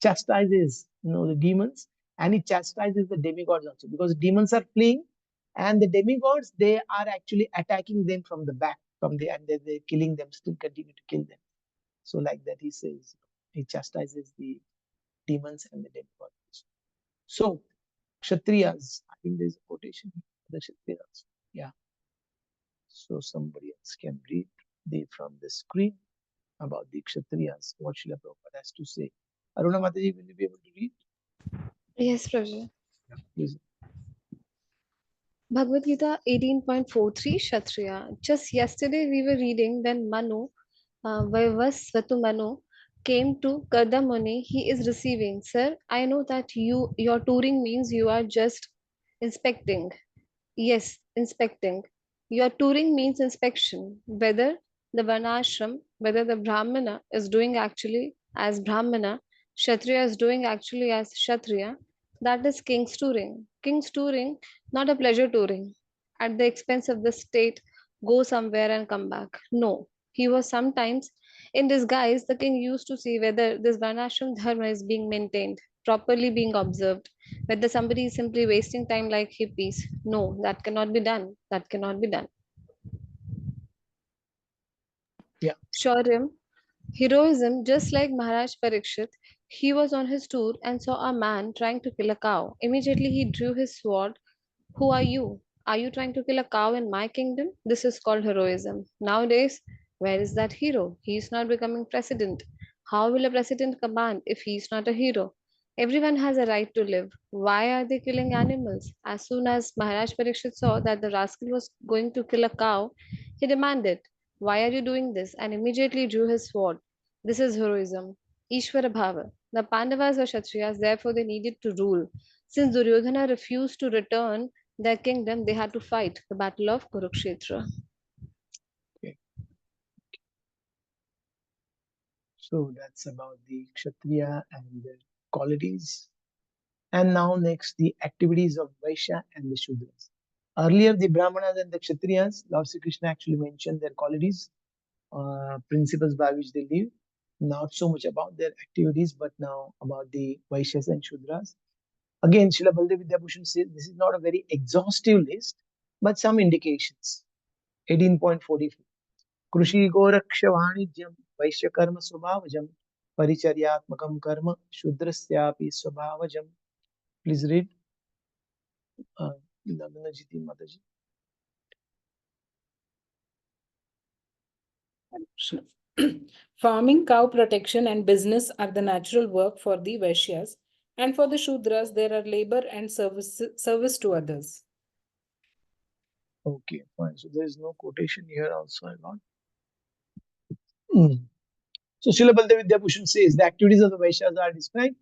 chastises the demons, and it chastises the demigods also, because demons are fleeing and the demigods, they are actually attacking them from the back, and they're killing them, still continue to kill them. So like that, he says he chastises the demons and the demigods. So Kshatriyas, I think there's a quotation for the Kshatriyas. Yeah. So somebody else can read from the screen about the Kshatriyas, what Srila Prabhupada has to say. Aruna Mataji, will you be able to read? Yes, Prabhu. Yeah, please. Bhagavad Gita 18.43 Kshatriya. Just yesterday we were reading when Manu, Vaivasvatu Manu, came to Kardamuni. He is receiving. Sir, I know that your touring means you are just inspecting. Yes, inspecting. Your touring means inspection. Whether the Varnashram, whether the Brahmana is doing actually as Brahmana, Kshatriya is doing actually as Kshatriya, that is King's touring. King's touring, not a pleasure touring. At the expense of the state, go somewhere and come back. No. He was sometimes in disguise. The king used to see whether this Varnashram Dharma is being maintained, properly being observed, whether somebody is simply wasting time like hippies. No, that cannot be done. That cannot be done. Yeah. Shaurya, heroism, just like Maharaj Parikshit, he was on his tour and saw a man trying to kill a cow. Immediately he drew his sword. Who are you? Are you trying to kill a cow in my kingdom? This is called heroism. Nowadays, where is that hero? He is not becoming president. How will a president command if he is not a hero? Everyone has a right to live. Why are they killing animals? As soon as Maharaj Parikshit saw that the rascal was going to kill a cow, he demanded, why are you doing this? And immediately drew his sword. This is heroism. Ishvara Bhava. The Pandavas were Kshatriyas, therefore they needed to rule. Since Duryodhana refused to return their kingdom, they had to fight the battle of Kurukshetra. Okay. So that's about the Kshatriya and their qualities. And now next, the activities of Vaishya and the Shudras. Earlier, the Brahmanas and the Kshatriyas, Lord Sri Krishna actually mentioned their qualities, principles by which they live. Not so much about their activities, but now about the Vaishyas and Shudras. Again, Srila Baldev Vidyabhushan says this is not a very exhaustive list, but some indications. 18.44. Krushi Goraksha Vanijyam Vaishya Karma Swabhavajam Paricharyatmakam Karma Shudrasyapi Swabhavajam. Please read. Namanajiti Mataji. Farming, cow protection, and business are the natural work for the Vaishyas, and for the Shudras, there are labor and service to others. Okay, fine. So there is no quotation here also, I got. So Srila Baldev Vidyabhushan says the activities of the Vaishyas are described.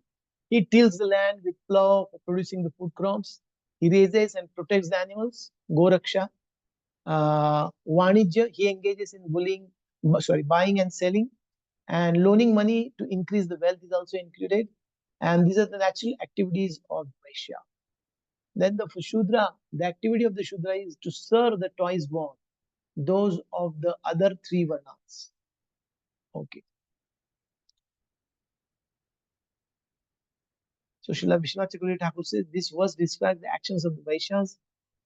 He tills the land with plow for producing the food crops. He raises and protects the animals. Goraksha. Vanijya, he engages in buying and selling. And loaning money to increase the wealth is also included. And these are the natural activities of Vaishya. Then the Shudra, the activity of the Shudra is to serve the twice born, those of the other three Varnas. Okay. So Srila Vishwanath Chakravarti Thakur says this verse describes the actions of the Vaishyas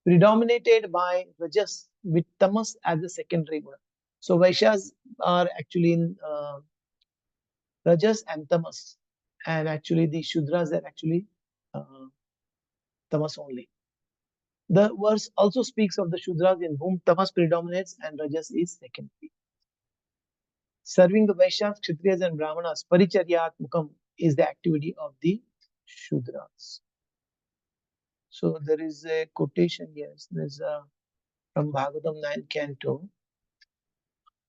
predominated by Rajas with Tamas as the secondary guna. So Vaishyas are actually in Rajas and Tamas, and actually the Shudras are actually uh, Tamas only. The verse also speaks of the Shudras in whom Tamas predominates and Rajas is secondary. Serving the Vaishyas, Kshatriyas and Brahmanas, Paricharyatmakam is the activity of the Shudras. So there is a quotation, yes, there's from Bhagavatam 9 Canto.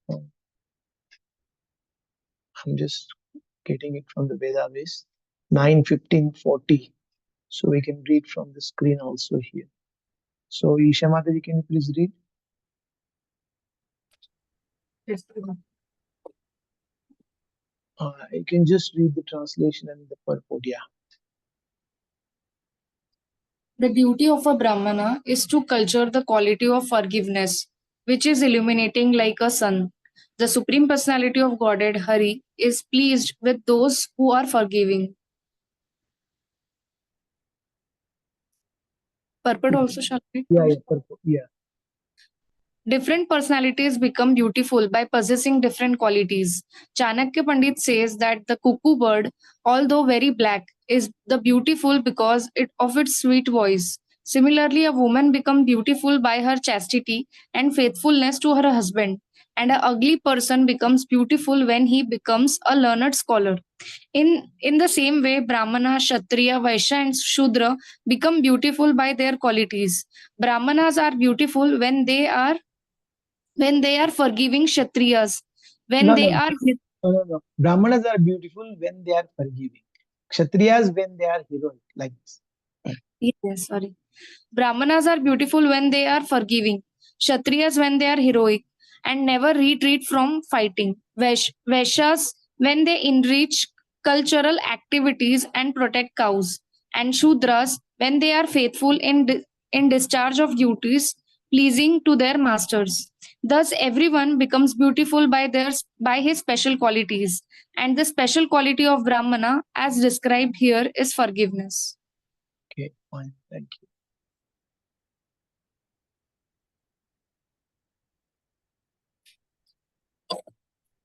I'm just getting it from the Vedabase, 9:15:40. So we can read from the screen also here. So Isha Mataji, can you please read? Yes. You can just read the translation and the purport, yeah. The duty of a Brahmana is to culture the quality of forgiveness, which is illuminating like a sun. The Supreme Personality of Godhead, Hari, is pleased with those who are forgiving. Purport also shall be. Yeah, purport, yeah. Different personalities become beautiful by possessing different qualities. Chanakya Pandit says that the cuckoo bird, although very black, is the beautiful because of its sweet voice. Similarly, a woman becomes beautiful by her chastity and faithfulness to her husband, and an ugly person becomes beautiful when he becomes a learned scholar. In the same way, Brahmana, Kshatriya, Vaishya, and Shudra become beautiful by their qualities. Brahmanas are beautiful when they are forgiving Kshatriyas, when No, they no, are no. Brahmanas are beautiful when they are forgiving. Kshatriyas when they are heroic, like this. yes, sorry. Brahmanas are beautiful when they are forgiving, Kshatriyas when they are heroic and never retreat from fighting, Vaishyas when they enrich cultural activities and protect cows, and Shudras when they are faithful in discharge of duties pleasing to their masters. Thus, everyone becomes beautiful by his special qualities, and the special quality of Brahmana, as described here, is forgiveness. Okay, fine, thank you.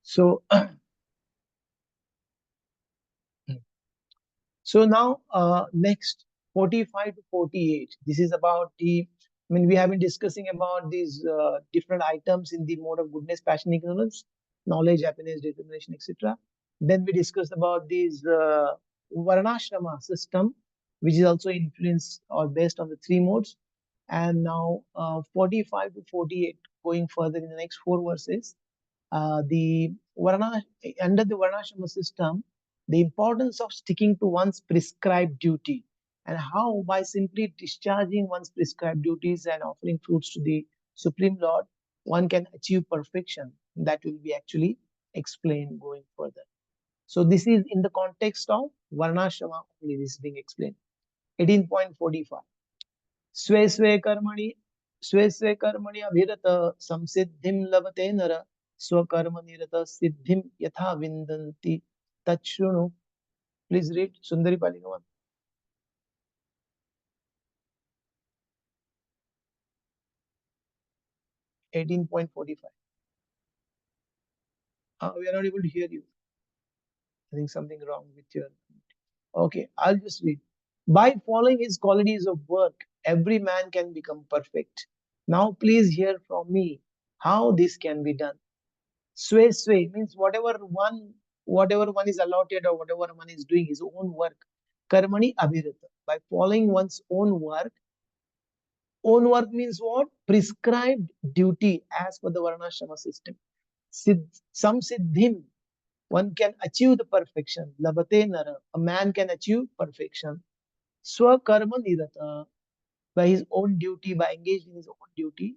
So, so now next 45 to 48. This is about the. I mean, we have been discussing about these different items in the mode of goodness, passion, ignorance, knowledge, happiness, determination, etc. Then we discussed about these Varnashrama system, which is also influenced or based on the three modes. And now 45 to 48, going further in the next four verses, the Varna under the Varnashrama system, the importance of sticking to one's prescribed duty and how by simply discharging one's prescribed duties and offering fruits to the Supreme Lord, one can achieve perfection. That will be actually explained going further. So this is in the context of Varnashrama only this is being explained. 18.45. स्वे स्वे कर्मणि अभिरत संसिद्धिं लभते नर Swakarma nirata siddhim yatha vindanti tachshunu. Please read Sundari Palika 1. 18.45. We are not able to hear you. I think something wrong with your. Okay, I'll just read. By following his qualities of work, every man can become perfect. Now, please hear from me how this can be done. Sway means whatever one is allotted or whatever one is doing his own work. Karmani abhirata. By following one's own work. Own work means what? Prescribed duty as per the Varnashrama system. Some siddhim, one can achieve the perfection. Labate nara, a man can achieve perfection. Swakarma nirata, by his own duty, by engaged in his own duty,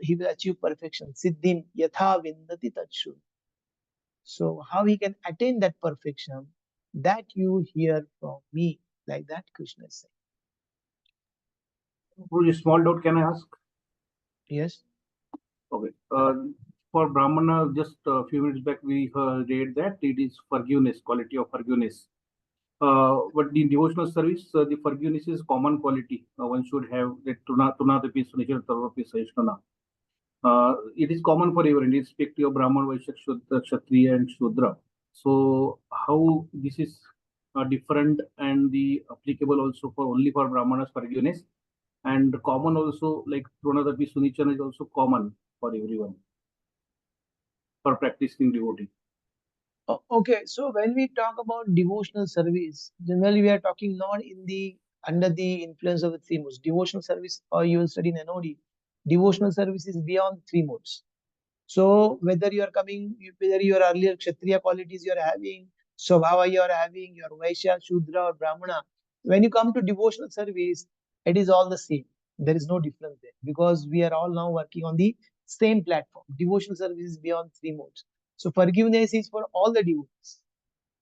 he will achieve perfection. Siddhim yatha vindati tatshu. So how he can attain that perfection, that you hear from me. Like that Krishna is saying. A small doubt, can I ask? Yes. Okay. For Brahmana, just a few minutes back, we read that it is forgiveness, quality of forgiveness. But in devotional service, the forgiveness is common quality. One should have that tunatapi sunishar tarvapi sahishnana. It is common for everyone, irrespective of Brahman, Vaishya, Shudra, Kshatriya, and Shudra. So, how this is different and the applicable also for only for Brahmanas forgiveness, and common also like Trunadapi Sunichan is also common for everyone for practicing devotee. Okay, so when we talk about devotional service, generally we are talking not in the under the influence of the three modes. Devotional service, or you will study in NOD, devotional service is beyond three modes. So whether you are whether your earlier Kshatriya qualities you are having, Swabhava you are having, your Vaishya, Shudra or Brahmana, when you come to devotional service, it is all the same. There is no difference there because we are all now working on the same platform. Devotional service is beyond three modes. So forgiveness is for all the devotees.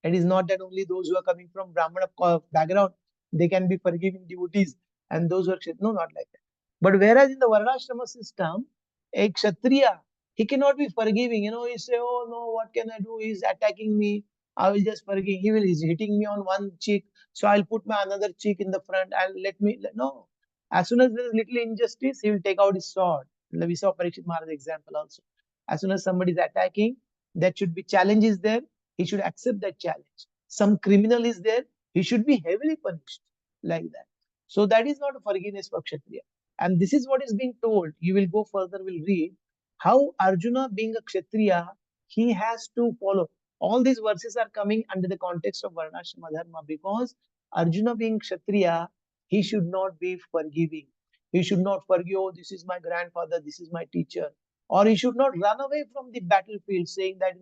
It is not that only those who are coming from Brahmana background, they can be forgiving devotees, and those who are no, not like that. But whereas in the Varnashrama system, a Kshatriya, he cannot be forgiving. He say, oh no, what can I do? He's attacking me. I will just forgive. He's hitting me on one cheek, so I'll put my another cheek in the front and let me. No. As soon as there is little injustice, he will take out his sword. We saw Parikshit Maharaj example also. As soon as somebody is attacking, that should be challenge is there, he should accept that challenge. Some criminal is there, he should be heavily punished like that. So that is not a forgiveness for Kshatriya. And this is what is being told. You will go further, we'll read how Arjuna being a Kshatriya, he has to follow. All these verses are coming under the context of Varnashrama Dharma because Arjuna being Kshatriya, he should not be forgiving. He should not forgive, oh, this is my grandfather, this is my teacher. Or he should not run away from the battlefield saying that,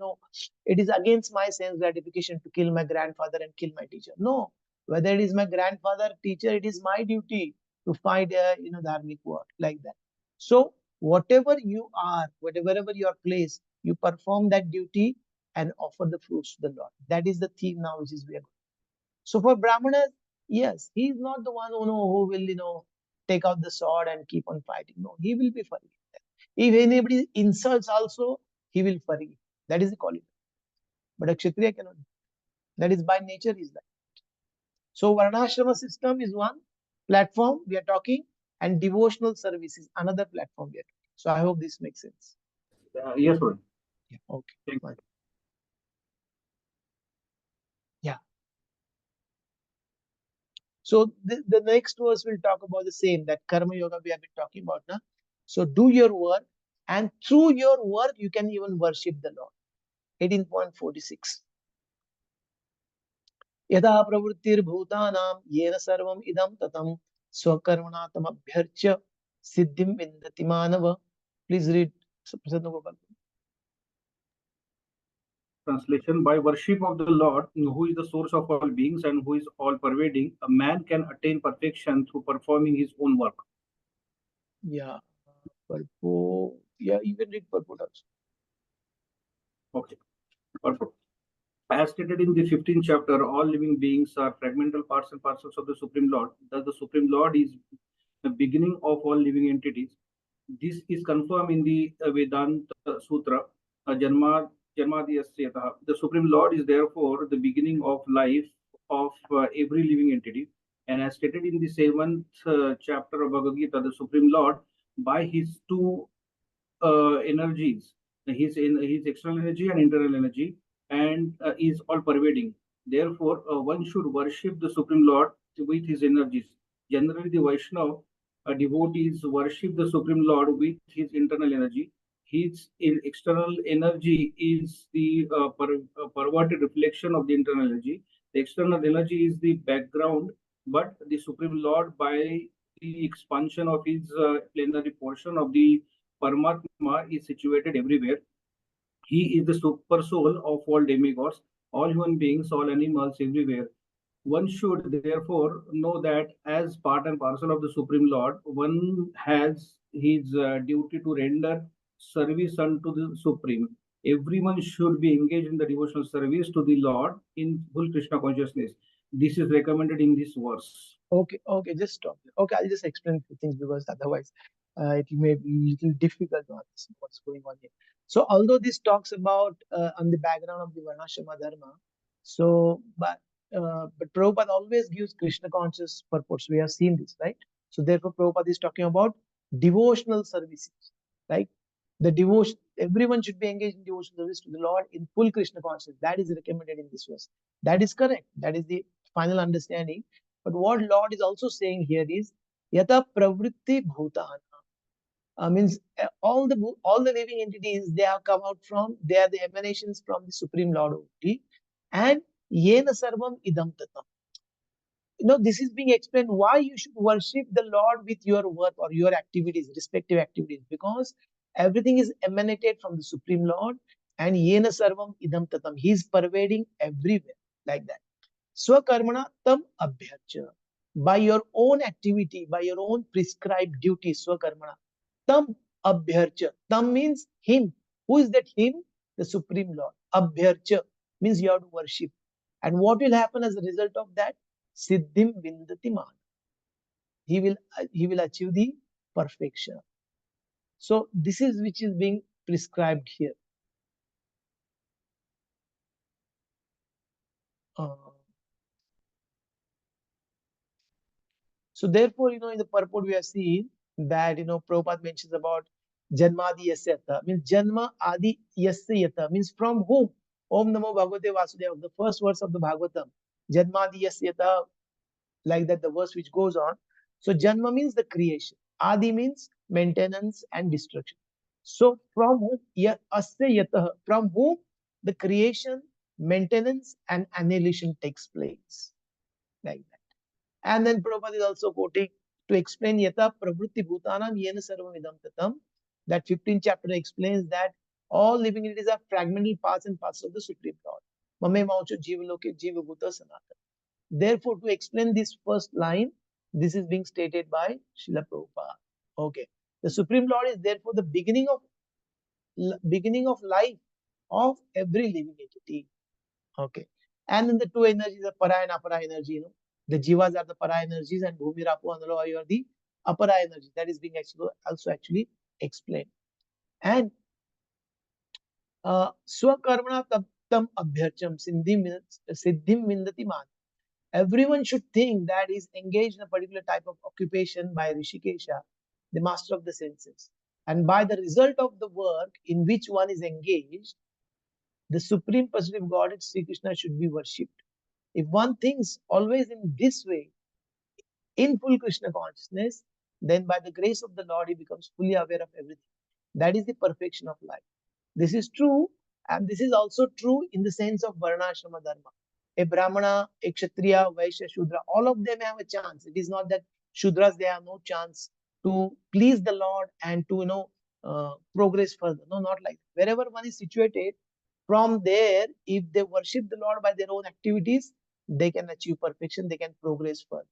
it is against my sense gratification to kill my grandfather and kill my teacher. No, whether it is my grandfather, teacher, it is my duty to fight a dharmic war like that. So whatever you are, whatever your place, you perform that duty and offer the fruits to the Lord. That is the theme now which is we are going. So for Brahmanas, yes, he is not the one who will take out the sword and keep on fighting. No, he will be forgiven. If anybody insults also, he will forgive. That is the quality. But a Kshatriya cannot. That is by nature is that. So Varnashrama system is one platform we are talking, and devotional service is another platform we are talking. So I hope this makes sense. Yes, sir. Yeah, okay. Fine. Yeah. So the next verse will talk about the same, that karma yoga we have been talking about now. So do your work, and through your work you can even worship the Lord. 18.46. यदा प्रवृत्तिर्भूतानां येन सर्वम् इदं ततं स्वकर्मणा तमभ्यर्च्य सिद्धिं विन्दति मानव. Please read, Prasanna Gopal. Translation: by worship of the Lord, who is the source of all beings and who is all pervading, a man can attain perfection through performing his own work. Yeah, purport. Yeah, you can read purport also. Okay, purport. As stated in the 15th chapter, all living beings are fragmental parts and parcels of the Supreme Lord. Thus, the Supreme Lord is the beginning of all living entities. This is confirmed in the Vedanta Sutra, Janmadhyasya. The Supreme Lord is therefore the beginning of life of every living entity. And as stated in the seventh chapter of Bhagavad Gita, the Supreme Lord, by his two energies, his external energy and internal energy, and is all pervading. Therefore, one should worship the Supreme Lord with his energies. Generally, the Vaishnava devotees worship the Supreme Lord with his internal energy. His external energy is the perverted reflection of the internal energy. The external energy is the background, but the Supreme Lord, by the expansion of his plenary portion of the Paramatma, is situated everywhere. He is the super soul of all demigods, all human beings, all animals, everywhere. One should therefore know that as part and parcel of the Supreme Lord, one has his duty to render service unto the Supreme. Everyone should be engaged in the devotional service to the Lord in full Krishna consciousness. This is recommended in this verse. Okay, just stop here. Okay, I'll just explain a few things because otherwise it may be a little difficult to understand what's going on here. So, although this talks about on the background of the Varnashrama Dharma, but Prabhupada always gives Krishna conscious purpose. We have seen this, right? So, therefore, Prabhupada is talking about devotional services, right? The devotion, everyone should be engaged in devotional service to the Lord in full Krishna consciousness. That is recommended in this verse. That is correct. That is the final understanding. But what Lord is also saying here is yata pravritti bhutana. Means all the living entities, they have come out from, they are the emanations from the Supreme Lord only. And yena sarvam idam tatam. This is being explained why you should worship the Lord with your work or your activities, respective activities, because everything is emanated from the Supreme Lord, and yena sarvam idam tatam. He is pervading everywhere, like that. Swakarmana tam abhyarcha. By your own activity, by your own prescribed duty, swakarmana tam abhyarcha. Tam means him. Who is that him? The Supreme Lord. Abhyarcha means you have to worship. And what will happen as a result of that? Siddhim vindati man. He will achieve the perfection. So this is which is being prescribed here. So therefore, in the purport we have seen that, Prabhupada mentions about Janmadi Yasyata, means Janma Adi Yasyata, means from whom? Om Namo Bhagavate Vasudeva, the first verse of the Bhagavatam. Janmadi Yasyata, like that, the verse which goes on. So Janma means the creation. Adi means maintenance and destruction. So from whom? Asyata, from whom the creation, maintenance and annihilation takes place. Like that. And then Prabhupada is also quoting to explain Yata Pravritti Bhutanam Yena Sarvam Idam Tatam. That 15th chapter explains that all living entities are fragmental parts and parts of the Supreme Lord. Mame Maucho Jiva Loke Jiva Bhuta Sanatana. Therefore, to explain this first line, this is being stated by Srila Prabhupada. Okay. The Supreme Lord is therefore the beginning of life of every living entity. Okay. And then the two energies are para and apara energy, The jivas are the para energies and bhumi, rapu, analo are the apara energy. That is being also actually explained. And swakarmana tam abhyarcham siddhim vindati man. Everyone should think that he is engaged in a particular type of occupation by Rishikesha, the master of the senses. And by the result of the work in which one is engaged, the Supreme Personality of Godhead, Sri Krishna, should be worshipped. If one thinks always in this way, in full Krishna consciousness, then by the grace of the Lord, he becomes fully aware of everything. That is the perfection of life. This is true, and this is also true in the sense of Varnashrama Dharma. A Brahmana, a Kshatriya, Vaishya, Shudra, all of them have a chance. It is not that Shudras, they have no chance to please the Lord and to, progress further. No, not like that. Wherever one is situated, from there, if they worship the Lord by their own activities, they can achieve perfection, they can progress further.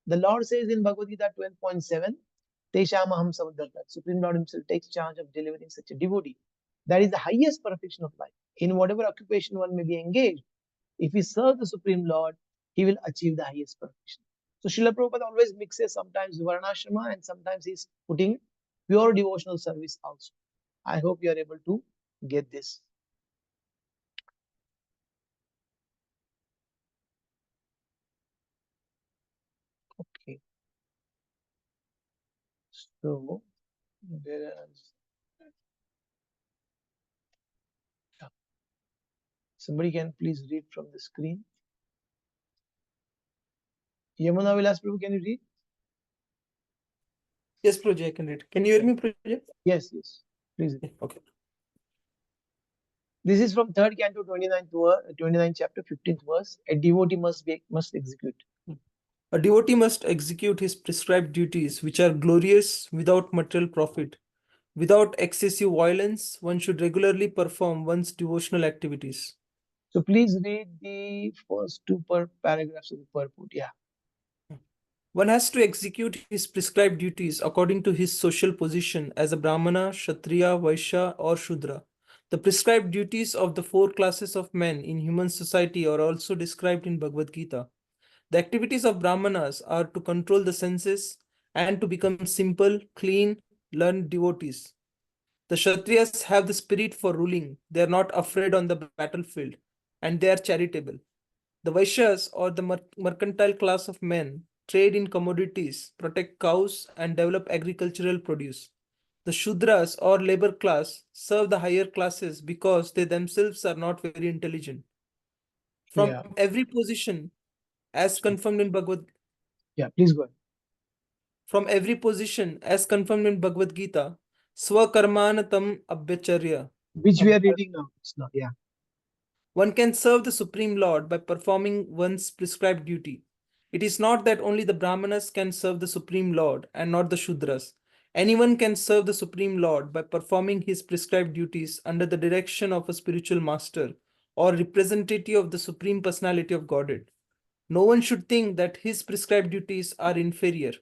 The Lord says in Bhagavad Gita 12.7, Teshamaham Samudhartat. Supreme Lord himself takes charge of delivering such a devotee. That is the highest perfection of life. In whatever occupation one may be engaged, if he serves the Supreme Lord, he will achieve the highest perfection. So Srila Prabhupada always mixes sometimes Varnashrama and sometimes he's putting pure devotional service also. I hope you are able to get this. Okay. So whereas somebody can please read from the screen. Yamuna Vilas Prabhu, can you read? Yes, Prabhuji, I can read. Can you hear me, Prabhuji? Yes, yes. Please read. Okay. This is from 3rd canto 29th chapter 15th verse. A devotee must execute. A devotee must execute his prescribed duties, which are glorious without material profit. Without excessive violence, one should regularly perform one's devotional activities. So please read the first two paragraphs of the purport. Yeah. One has to execute his prescribed duties according to his social position as a Brahmana, Kshatriya, Vaishya, or Shudra. The prescribed duties of the four classes of men in human society are also described in Bhagavad Gita. The activities of Brahmanas are to control the senses and to become simple, clean, learned devotees. The Kshatriyas have the spirit for ruling. They are not afraid on the battlefield, and they are charitable. The Vaishyas, or the mercantile class of men, trade in commodities, protect cows, and develop agricultural produce. The Shudras, or labor class, serve the higher classes because they themselves are not very intelligent. From Yeah. every position, as confirmed in Bhagavad Yeah. Please go ahead. From every position, as confirmed in Bhagavad Gita, Swakarmanatam Abhyacharya. Which we are reading now. Yeah. One can serve the Supreme Lord by performing one's prescribed duty. It is not that only the Brahmanas can serve the Supreme Lord and not the Shudras. Anyone can serve the Supreme Lord by performing his prescribed duties under the direction of a spiritual master or representative of the Supreme Personality of Godhead. No one should think that his prescribed duties are inferior.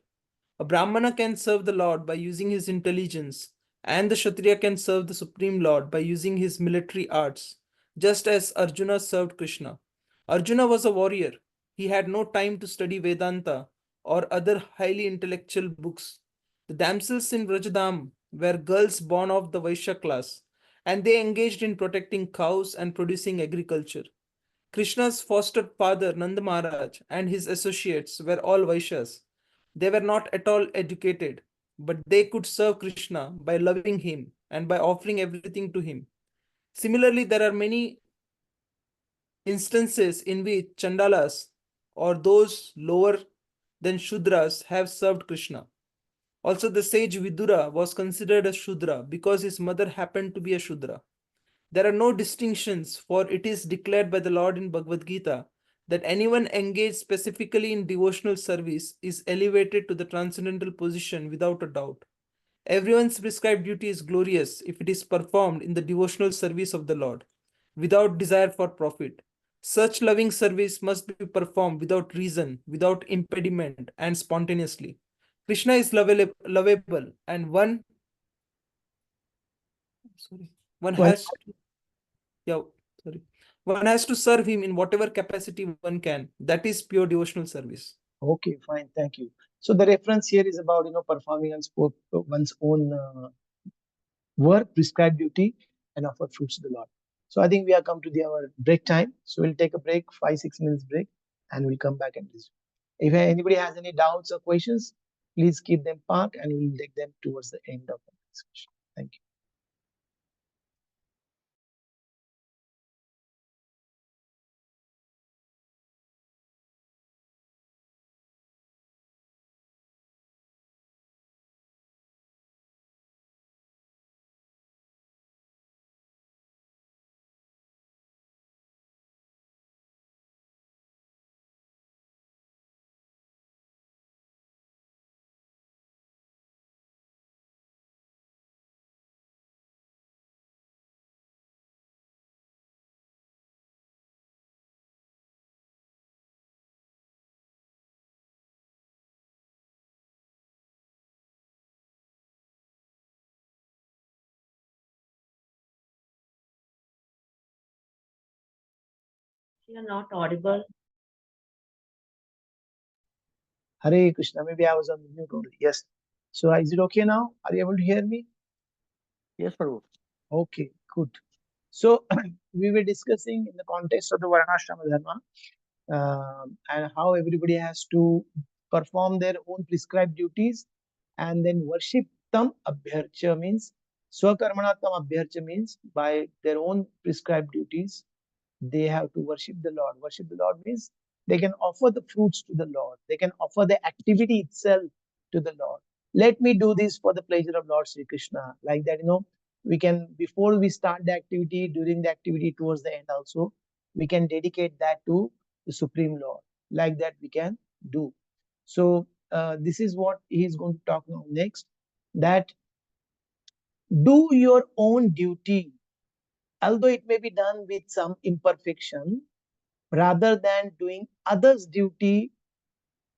A Brahmana can serve the Lord by using his intelligence, and the Kshatriya can serve the Supreme Lord by using his military arts, just as Arjuna served Krishna. Arjuna was a warrior. He had no time to study Vedanta or other highly intellectual books. The damsels in Vrajadam were girls born of the Vaishya class, and they engaged in protecting cows and producing agriculture. Krishna's foster father Nanda Maharaj and his associates were all Vaishyas. They were not at all educated, but they could serve Krishna by loving him and by offering everything to him. Similarly, there are many instances in which Chandalas or those lower than Shudras have served Krishna. Also, the sage Vidura was considered a Shudra because his mother happened to be a Shudra. There are no distinctions, for it is declared by the Lord in Bhagavad Gita that anyone engaged specifically in devotional service is elevated to the transcendental position without a doubt. Everyone's prescribed duty is glorious if it is performed in the devotional service of the Lord, without desire for profit. Such loving service must be performed without reason, without impediment, and spontaneously. Krishna is lovable, and one Well, has yeah, sorry. One has to serve him in whatever capacity one can. That is pure devotional service. okay, fine. Thank you. So the reference here is about performing one's own work, prescribed duty, and offer fruits to the Lord. So I think we have come to our break time. So we'll take a break, 5-6 minutes break, and we'll come back and resume. If anybody has any doubts or questions, please keep them parked, and we'll take them towards the end of the discussion. Thank you. You're not audible. Hare Krishna. Maybe I was on mute only. Yes. So is it okay now? Are you able to hear me? Yes, Prabhu. Okay, good. So we were discussing in the context of the Varnashrama Dharma and how everybody has to perform their own prescribed duties and then worship tam abhyarcha means swakarmana tam abhyarcha means by their own prescribed duties they have to worship the Lord. Worship the Lord means they can offer the fruits to the Lord. They can offer the activity itself to the Lord. Let me do this for the pleasure of Lord Sri Krishna. Like that, we can, before we start the activity, during the activity, towards the end also, we can dedicate that to the Supreme Lord. Like that, we can do. So, this is what he is going to talk now next. That do your own duty, although it may be done with some imperfection, rather than doing others' duty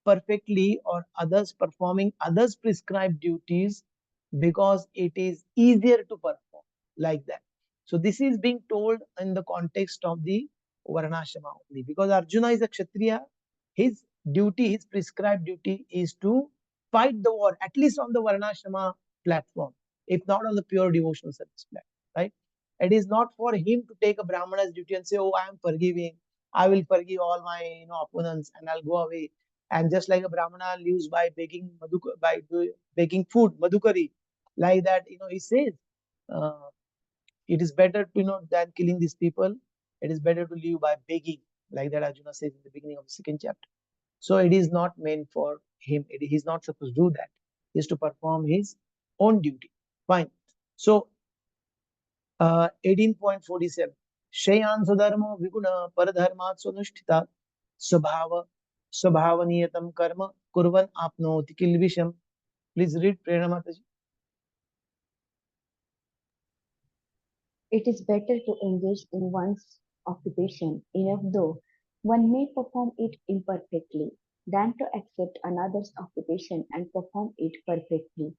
perfectly or others performing others' prescribed duties because it is easier to perform like that. So this is being told in the context of the Varnashrama only because Arjuna is a Kshatriya. His duty, his prescribed duty is to fight the war, at least on the Varnashrama platform, if not on the pure devotional service platform, right? It is not for him to take a Brahmana's duty and say, oh, I am forgiving. I will forgive all my opponents and I'll go away. And just like a Brahmana lives by begging begging food, madhukari, like that, he says, uh, it is better to than killing these people. It is better to live by begging, like that Arjuna says in the beginning of the second chapter. So it is not meant for him. He's not supposed to do that. He is to perform his own duty. Fine. So 18.47 Shayan Swadharmo Viguna Paradharmat Swanushtita Swabhava Swabhavaniyatam Karma Kurvan Apnoti Kilvisham. Please read, Prerna Mataji. It is better to engage in one's occupation, enough though one may perform it imperfectly, than to accept another's occupation and perform it perfectly.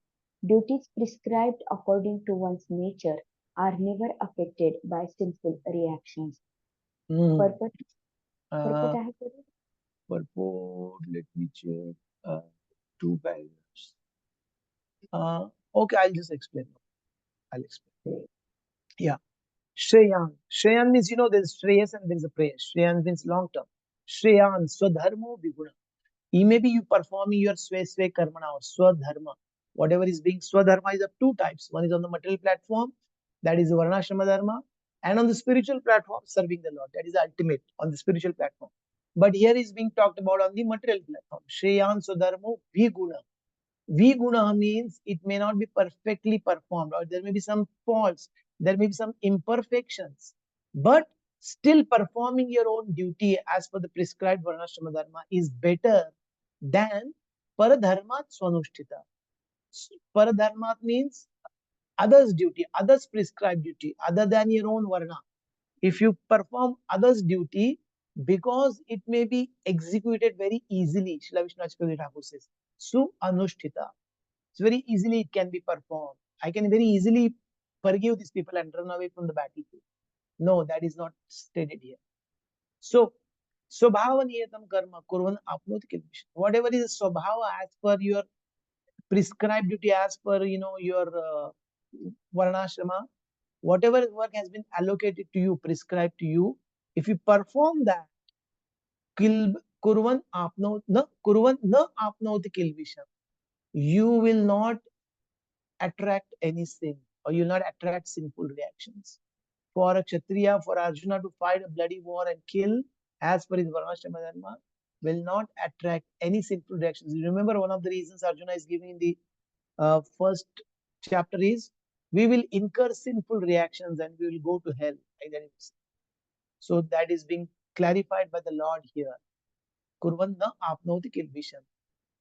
Duties prescribed according to one's nature are never affected by sinful reactions. Purport, purport Uh, I have to read? purport, let me check. Two paragraphs. Okay, I'll just explain. I'll explain. Yeah. Shreyan. Shreyan means, there's Shreyas and there's a prayer. Shreyan means long term. Shreyan, Swadharmo Viguna. Maybe you performing your Swe Karmana or Swadharma. Whatever is being Swadharma is of two types. One is on the material platform, that is Varnashrama Dharma, and on the spiritual platform, serving the Lord. That is ultimate on the spiritual platform. But here is being talked about on the material platform. Shreyan Swadharmo Viguna. Viguna means it may not be perfectly performed, or there may be some faults, there may be some imperfections, but still performing your own duty as per the prescribed Varnashrama Dharma is better than Paradharmat Swanushtita. Paradharmat means others' duty, others' prescribed duty, other than your own Varna. If you perform others' duty, because it may be executed very easily, Srila Vishnu Thakur says, Su Anushtita. So very easily it can be performed. I can very easily forgive these people and run away from the battlefield. No, that is not stated here. So, Swabhavaniyatam karma kurvan apnoti kilvishan. Whatever is Swabhava as per your prescribed duty, as per your Varnashrama, whatever work has been allocated to you, prescribed to you, if you perform that, kil kurvan na apnoti kilvishan, you will not attract any sin or you'll not attract sinful reactions. For a Kshatriya, for Arjuna to fight a bloody war and kill as per his Varnashrama Dharma will not attract any sinful reactions. You remember one of the reasons Arjuna is giving in the first chapter is we will incur sinful reactions and we will go to hell. Like that is. So that is being clarified by the Lord here. Kurvan na apnoti kilvishan.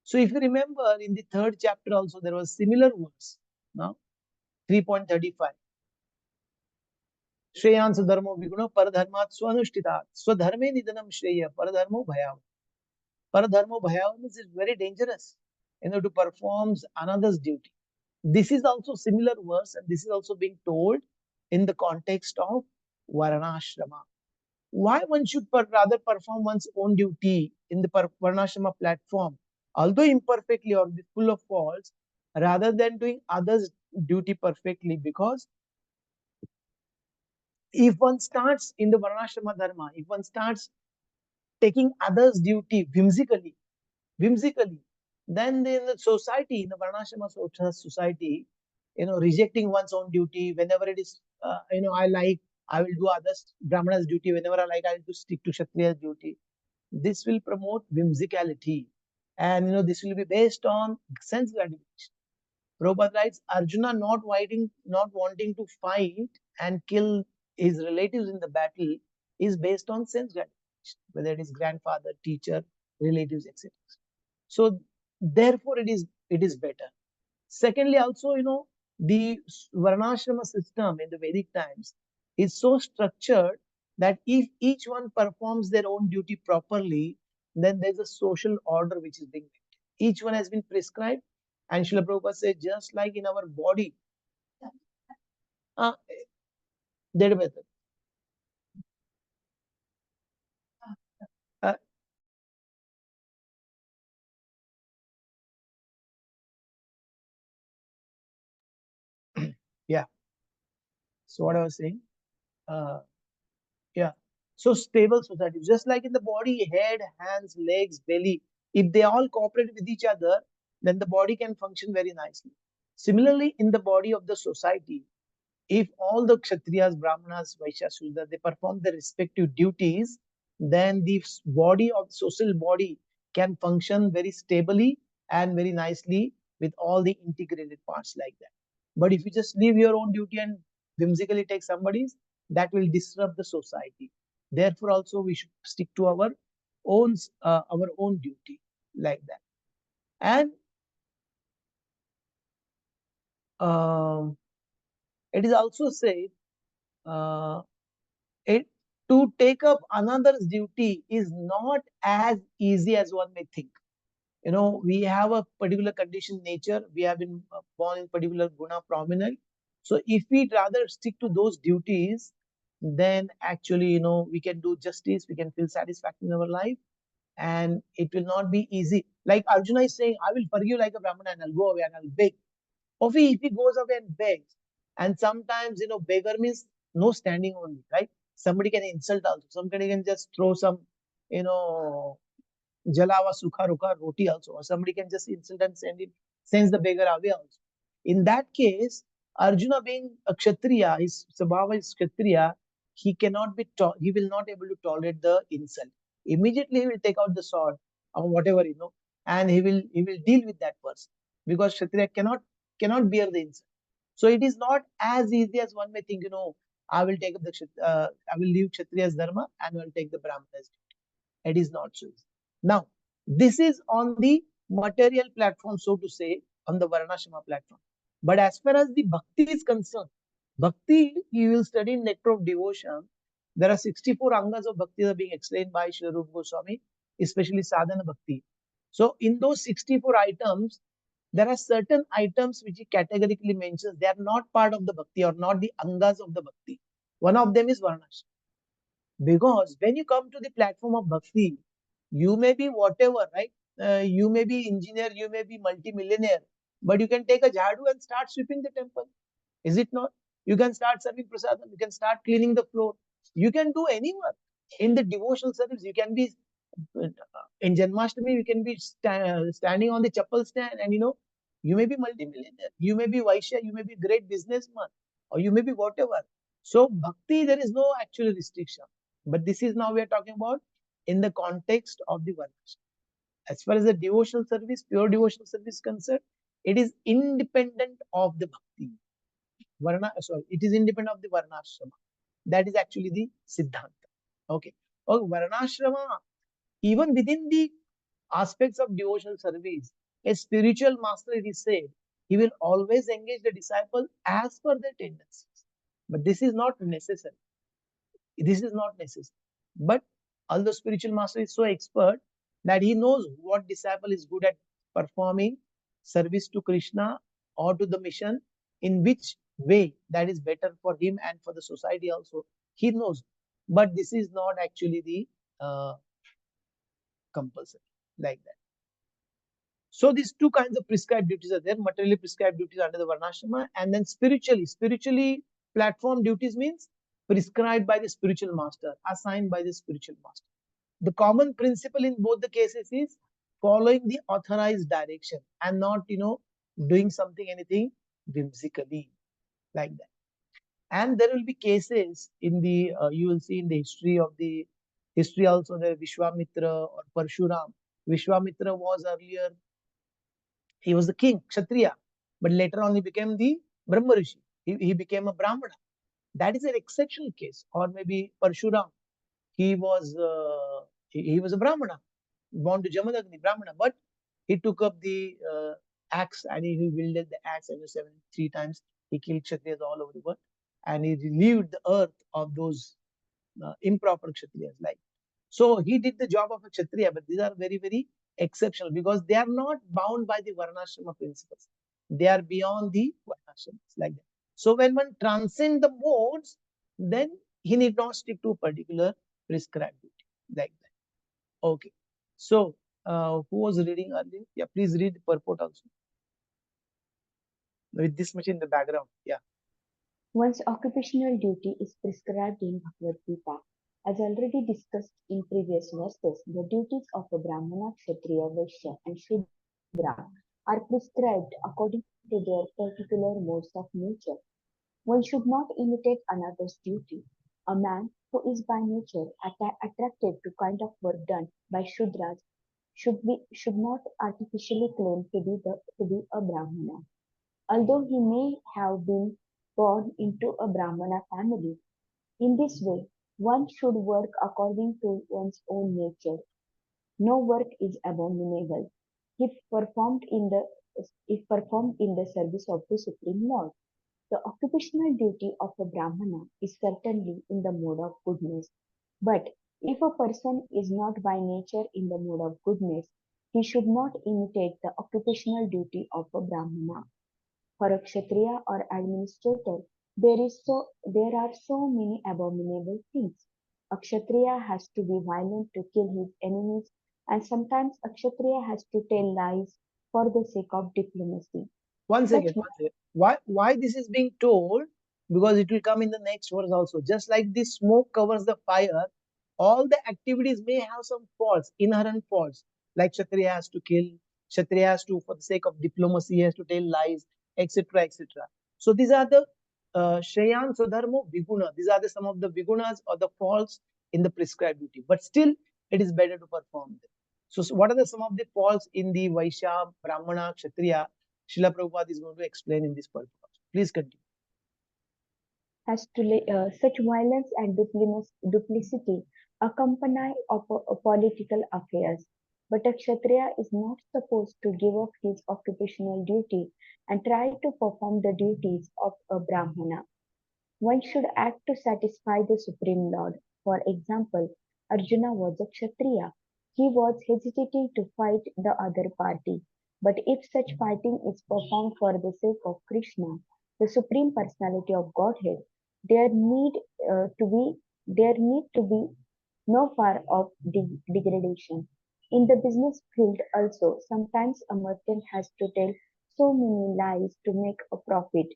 So if you remember in the third chapter also there was similar words. Now 3.35 Shreyan Swadharmo Viguna Paradharmat Swanushtitat Swadharme Nidanam Shreya Paradharmo Bhayav. Paradharmo Bhayav means it's very dangerous to perform another's duty. This is also similar verse and this is also being told in the context of Varnashrama. Why one should rather perform one's own duty in the Varnashrama platform, although imperfectly or full of faults, rather than doing others' duty perfectly. Because if one starts in the Varnashrama Dharma, if one starts taking others' duty whimsically, then in the society, in the Varnashrama society, rejecting one's own duty whenever it is, I will do others Brahmana's duty. Whenever I like, I will stick to Kshatriya's duty. This will promote whimsicality, and this will be based on sense gratification. Prabhupada writes, Arjuna not wanting to fight and kill his relatives in the battle is based on sense gratification, whether it is grandfather, teacher, relatives, etc. So therefore, it is better. Secondly, also, the Varnashrama system in the Vedic times is so structured that if each one performs their own duty properly, then there's a social order which is being maintained. Each one has been prescribed, and Srila Prabhupada says, just like in our body, uh, that way, uh, yeah. So what I was saying, uh, yeah. So stable society, just like in the body, head, hands, legs, belly, if they all cooperate with each other, then the body can function very nicely. Similarly, in the body of the society, if all the Kshatriyas, Brahmanas, Vaishyas, Shudras, they perform their respective duties, then the body of social body can function very stably and very nicely with all the integrated parts like that. But if you just leave your own duty and whimsically take somebody's, that will disrupt the society. Therefore, also we should stick to our own duty like that. And um, it is also said, uh, it to take up another's duty is not as easy as one may think. We have a particular condition nature. We have been born in particular guna prominent. So if we rather stick to those duties, then actually, we can do justice, we can feel satisfaction in our life, and it will not be easy. Like Arjuna is saying, I will forgive like a Brahmana and I'll go away and I'll beg. If he goes away and begs, and sometimes, beggar means no standing only, right? Somebody can insult also. Somebody can just throw some, you know, jalawa sukha rukha roti also, or somebody can just insult and sends the beggar away also. In that case, Arjuna being a kshatriya, his sabhava is kshatriya, he will not able to tolerate the insult. Immediately he will take out the sword or whatever, and he will deal with that person, because kshatriya cannot bear the insult. So it is not as easy as one may think, I will take up I will leave kshatriya's dharma and I will take the brahmana's. It is not so easy. Now, this is on the material platform, so to say, on the Varnashrama platform. But as far as the bhakti is concerned, bhakti, you will study in Nectar of Devotion. There are 64 angas of bhakti that are being explained by Sri Rupa Goswami, especially sadhana bhakti. So, in those 64 items, there are certain items which he categorically mentions. They are not part of the bhakti or not the angas of the bhakti. One of them is Varnashrama. Because when you come to the platform of bhakti, you may be whatever, right? You may be engineer, you may be multi-millionaire, but you can take a jhadu and start sweeping the temple. Is it not? You can start serving prasadam, you can start cleaning the floor. You can do any work. In the devotional service, you can be, in Janmashtami, you can be standing on the chappal stand, and you may be multi-millionaire, you may be Vaishya, you may be great businessman, or you may be whatever. So, bhakti, there is no actual restriction. But this is now we are talking about in the context of the Varnashram. As far as the devotional service, pure devotional service is concerned, it is independent of the bhakti. It is independent of the Varnashrama. That is actually the Siddhanta. Okay. Varnashrama, even within the aspects of devotional service, a spiritual master, it is said, he will always engage the disciple as per their tendencies. But this is not necessary. This is not necessary. But although spiritual master is so expert that he knows what disciple is good at performing service to Krishna or to the mission, in which way that is better for him and for the society also, he knows. But this is not actually the compulsory like that. So these two kinds of prescribed duties are there: materially prescribed duties under the Varnashrama, and then spiritually platform duties means prescribed by the spiritual master, assigned by the spiritual master. The common principle in both the cases is following the authorized direction and not, doing anything whimsically like that. And there will be cases in the you will see in the history also, the Vishwamitra or Parshuram. Vishwamitra was earlier, he was the king, Kshatriya, but later on he became the Brahma Rishi. He became a Brahmana. That is an exceptional case. Or maybe Parshuram, he was he was a Brahmana, born to Jamadagni, Brahmana, but he took up the axe and he wielded the axe every 73 times. He killed Kshatriyas all over the world, and he relieved the earth of those improper Kshatriyas. Like, so he did the job of a Kshatriya, but these are very, very exceptional because they are not bound by the Varnashrama principles. They are beyond the Varnashramas, like that. So when one transcends the modes, then he need not stick to a particular prescribed duty, like that. Okay. So who was reading earlier? Yeah, please read the purport also. With this much in the background. Yeah. One's occupational duty is prescribed in Bhagavad Gita. As already discussed in previous verses, the duties of a Brahmana, Kshatriya, Vaishya, and Shudra are prescribed according to their particular modes of nature. One should not imitate another's duty. A man who is by nature attracted to kind of work done by Shudras should not artificially claim to be a Brahmana. Although he may have been born into a Brahmana family. In this way, one should work according to one's own nature. No work is abominable if performed in the service of the Supreme Lord. The occupational duty of a Brahmana is certainly in the mode of goodness. But if a person is not by nature in the mode of goodness, he should not imitate the occupational duty of a Brahmana. For a Kshatriya or administrator, there are so many abominable things. A Kshatriya has to be violent to kill his enemies, and sometimes a Kshatriya has to tell lies for the sake of diplomacy. One second. Why this is being told? Because it will come in the next verse also. Just like the smoke covers the fire, all the activities may have some faults, inherent faults. Like Kshatriya has to kill, Kshatriya has to, for the sake of diplomacy, has to tell lies, etc., etc. So these are the Shreyan Swadharmo Viguna. These are some of the Vigunas or the faults in the prescribed duty. But still, it is better to perform them. So what are some of the faults in the Vaishya, Brahmana, Kshatriya? Srila Prabhupada is going to explain in this purpose. Please continue. As to such violence and duplicity accompany political affairs. But a Kshatriya is not supposed to give up his occupational duty and try to perform the duties of a Brahmana. One should act to satisfy the Supreme Lord. For example, Arjuna was a Kshatriya. He was hesitating to fight the other party. But if such fighting is performed for the sake of Krishna, the Supreme Personality of Godhead, there need to be no far of degradation. In the business field also, sometimes a merchant has to tell so many lies to make a profit.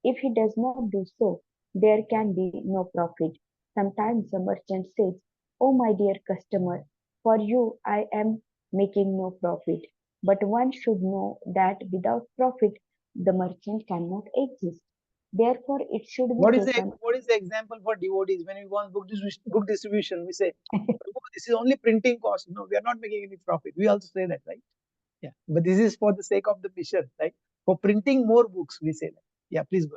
If he does not do so, there can be no profit. Sometimes the merchant says, "Oh, my dear customer, for you I am making no profit." But one should know that without profit, the merchant cannot exist. Therefore, it should be What is taken. the example for devotees when we want book distribution? We say, this is only printing cost. No, we are not making any profit. We also say that, right? Yeah, but this is for the sake of the mission, right? For printing more books, we say that. Yeah, please go.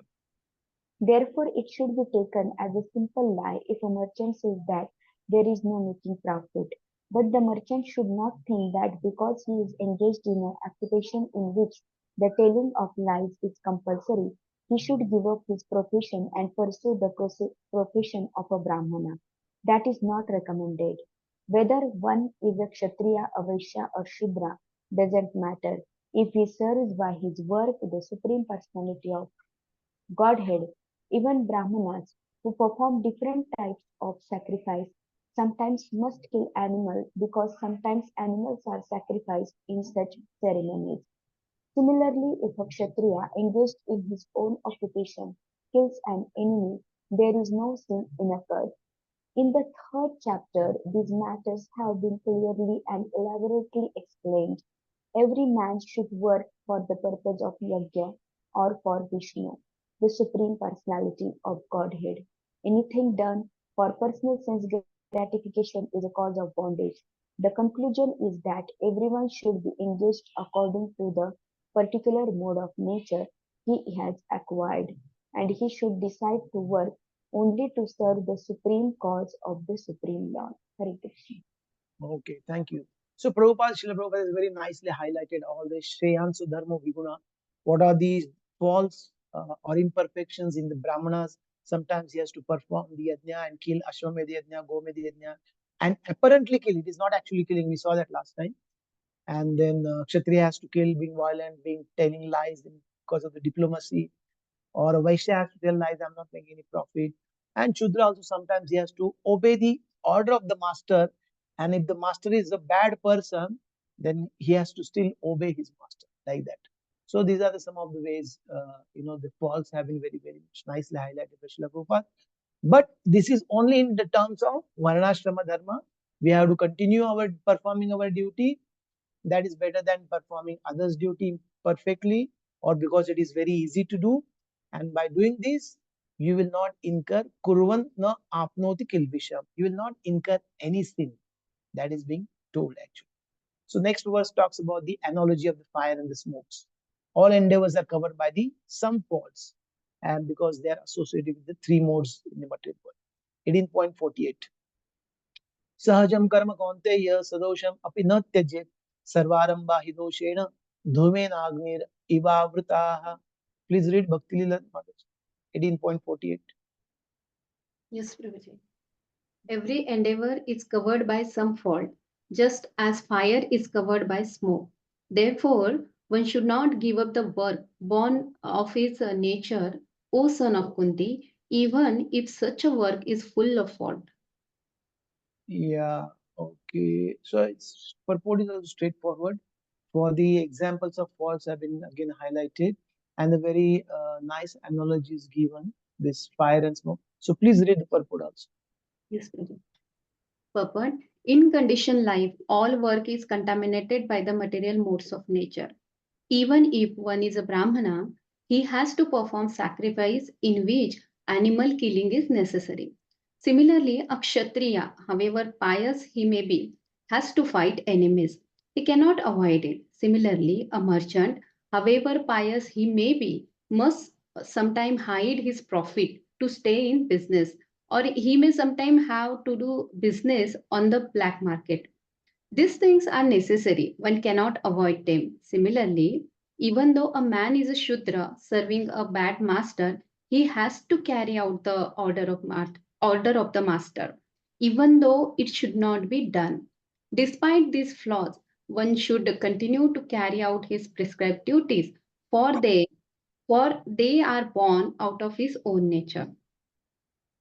Therefore, it should be taken as a simple lie if a merchant says that there is no making profit. But the merchant should not think that because he is engaged in an occupation in which the telling of lies is compulsory, he should give up his profession and pursue the profession of a Brahmana. That is not recommended. Whether one is a Kshatriya, a Vaishya, or Shudra doesn't matter. If he serves by his work the Supreme Personality of Godhead, even Brahmanas who perform different types of sacrifice sometimes must kill animals because sometimes animals are sacrificed in such ceremonies. Similarly, if a Kshatriya engaged in his own occupation kills an enemy, there is no sin incurred. In the third chapter, these matters have been clearly and elaborately explained. Every man should work for the purpose of Yajna or for Vishnu, the Supreme Personality of Godhead. Anything done for personal sense gratification is a cause of bondage. The conclusion is that everyone should be engaged according to the particular mode of nature he has acquired, and he should decide to work only to serve the supreme cause of the Supreme Lord. Hare Krishna. Okay, thank you. So Prabhupada, Srila Prabhupada has very nicely highlighted all the Shreyansu Dharma Viguna. What are these faults or imperfections in the Brahmanas? Sometimes he has to perform the yajna and kill Ashwamedha yajna, Gomedha yajna, and apparently kill. It is not actually killing. We saw that last time. And then Kshatriya has to kill, being violent, being telling lies because of the diplomacy, or a Vaishya has to tell lies, I'm not making any profit. And Shudra also sometimes he has to obey the order of the master. And if the master is a bad person, then he has to still obey his master like that. So these are some of the ways, the faults have been very, very much nicely highlighted by Srila Prabhupada. But this is only in the terms of Varnashrama Dharma. We have to continue our performing our duty. That is better than performing others' duty perfectly, or because it is very easy to do. And by doing this, you will not incur kurvan na apnoti kilvisham. You will not incur any sin. That is being told actually. So next verse talks about the analogy of the fire and the smokes. All endeavors are covered by the some faults, and because they are associated with the three modes in the material world. 18.48. सहजं कर्म कौन्तेय सदोषम् अपि न त्यजेत् सर्वारम्भा हि दोषेण धूमेनाग्निर इवावृताः. Please read Bhakti Lila 18.48. Yes, Prabhuji. Every endeavor is covered by some fault, just as fire is covered by smoke. Therefore, one should not give up the work born of his nature, O son of Kunti, even if such a work is full of fault. Yeah, okay. So its purport is also straightforward. For the examples of faults have been again highlighted, and a very nice analogy is given, this fire and smoke. So please read the purport also. Yes, Prabhuji. Purport. In conditioned life, all work is contaminated by the material modes of nature. Even if one is a Brahmana, he has to perform sacrifice in which animal killing is necessary. Similarly, a Kshatriya, however pious he may be, has to fight enemies. He cannot avoid it. Similarly, a merchant, however pious he may be, must sometime hide his profit to stay in business, or he may sometime have to do business on the black market. These things are necessary, one cannot avoid them. Similarly, even though a man is a Shudra serving a bad master, he has to carry out the order of the master, even though it should not be done. Despite these flaws, one should continue to carry out his prescribed duties, for they are born out of his own nature.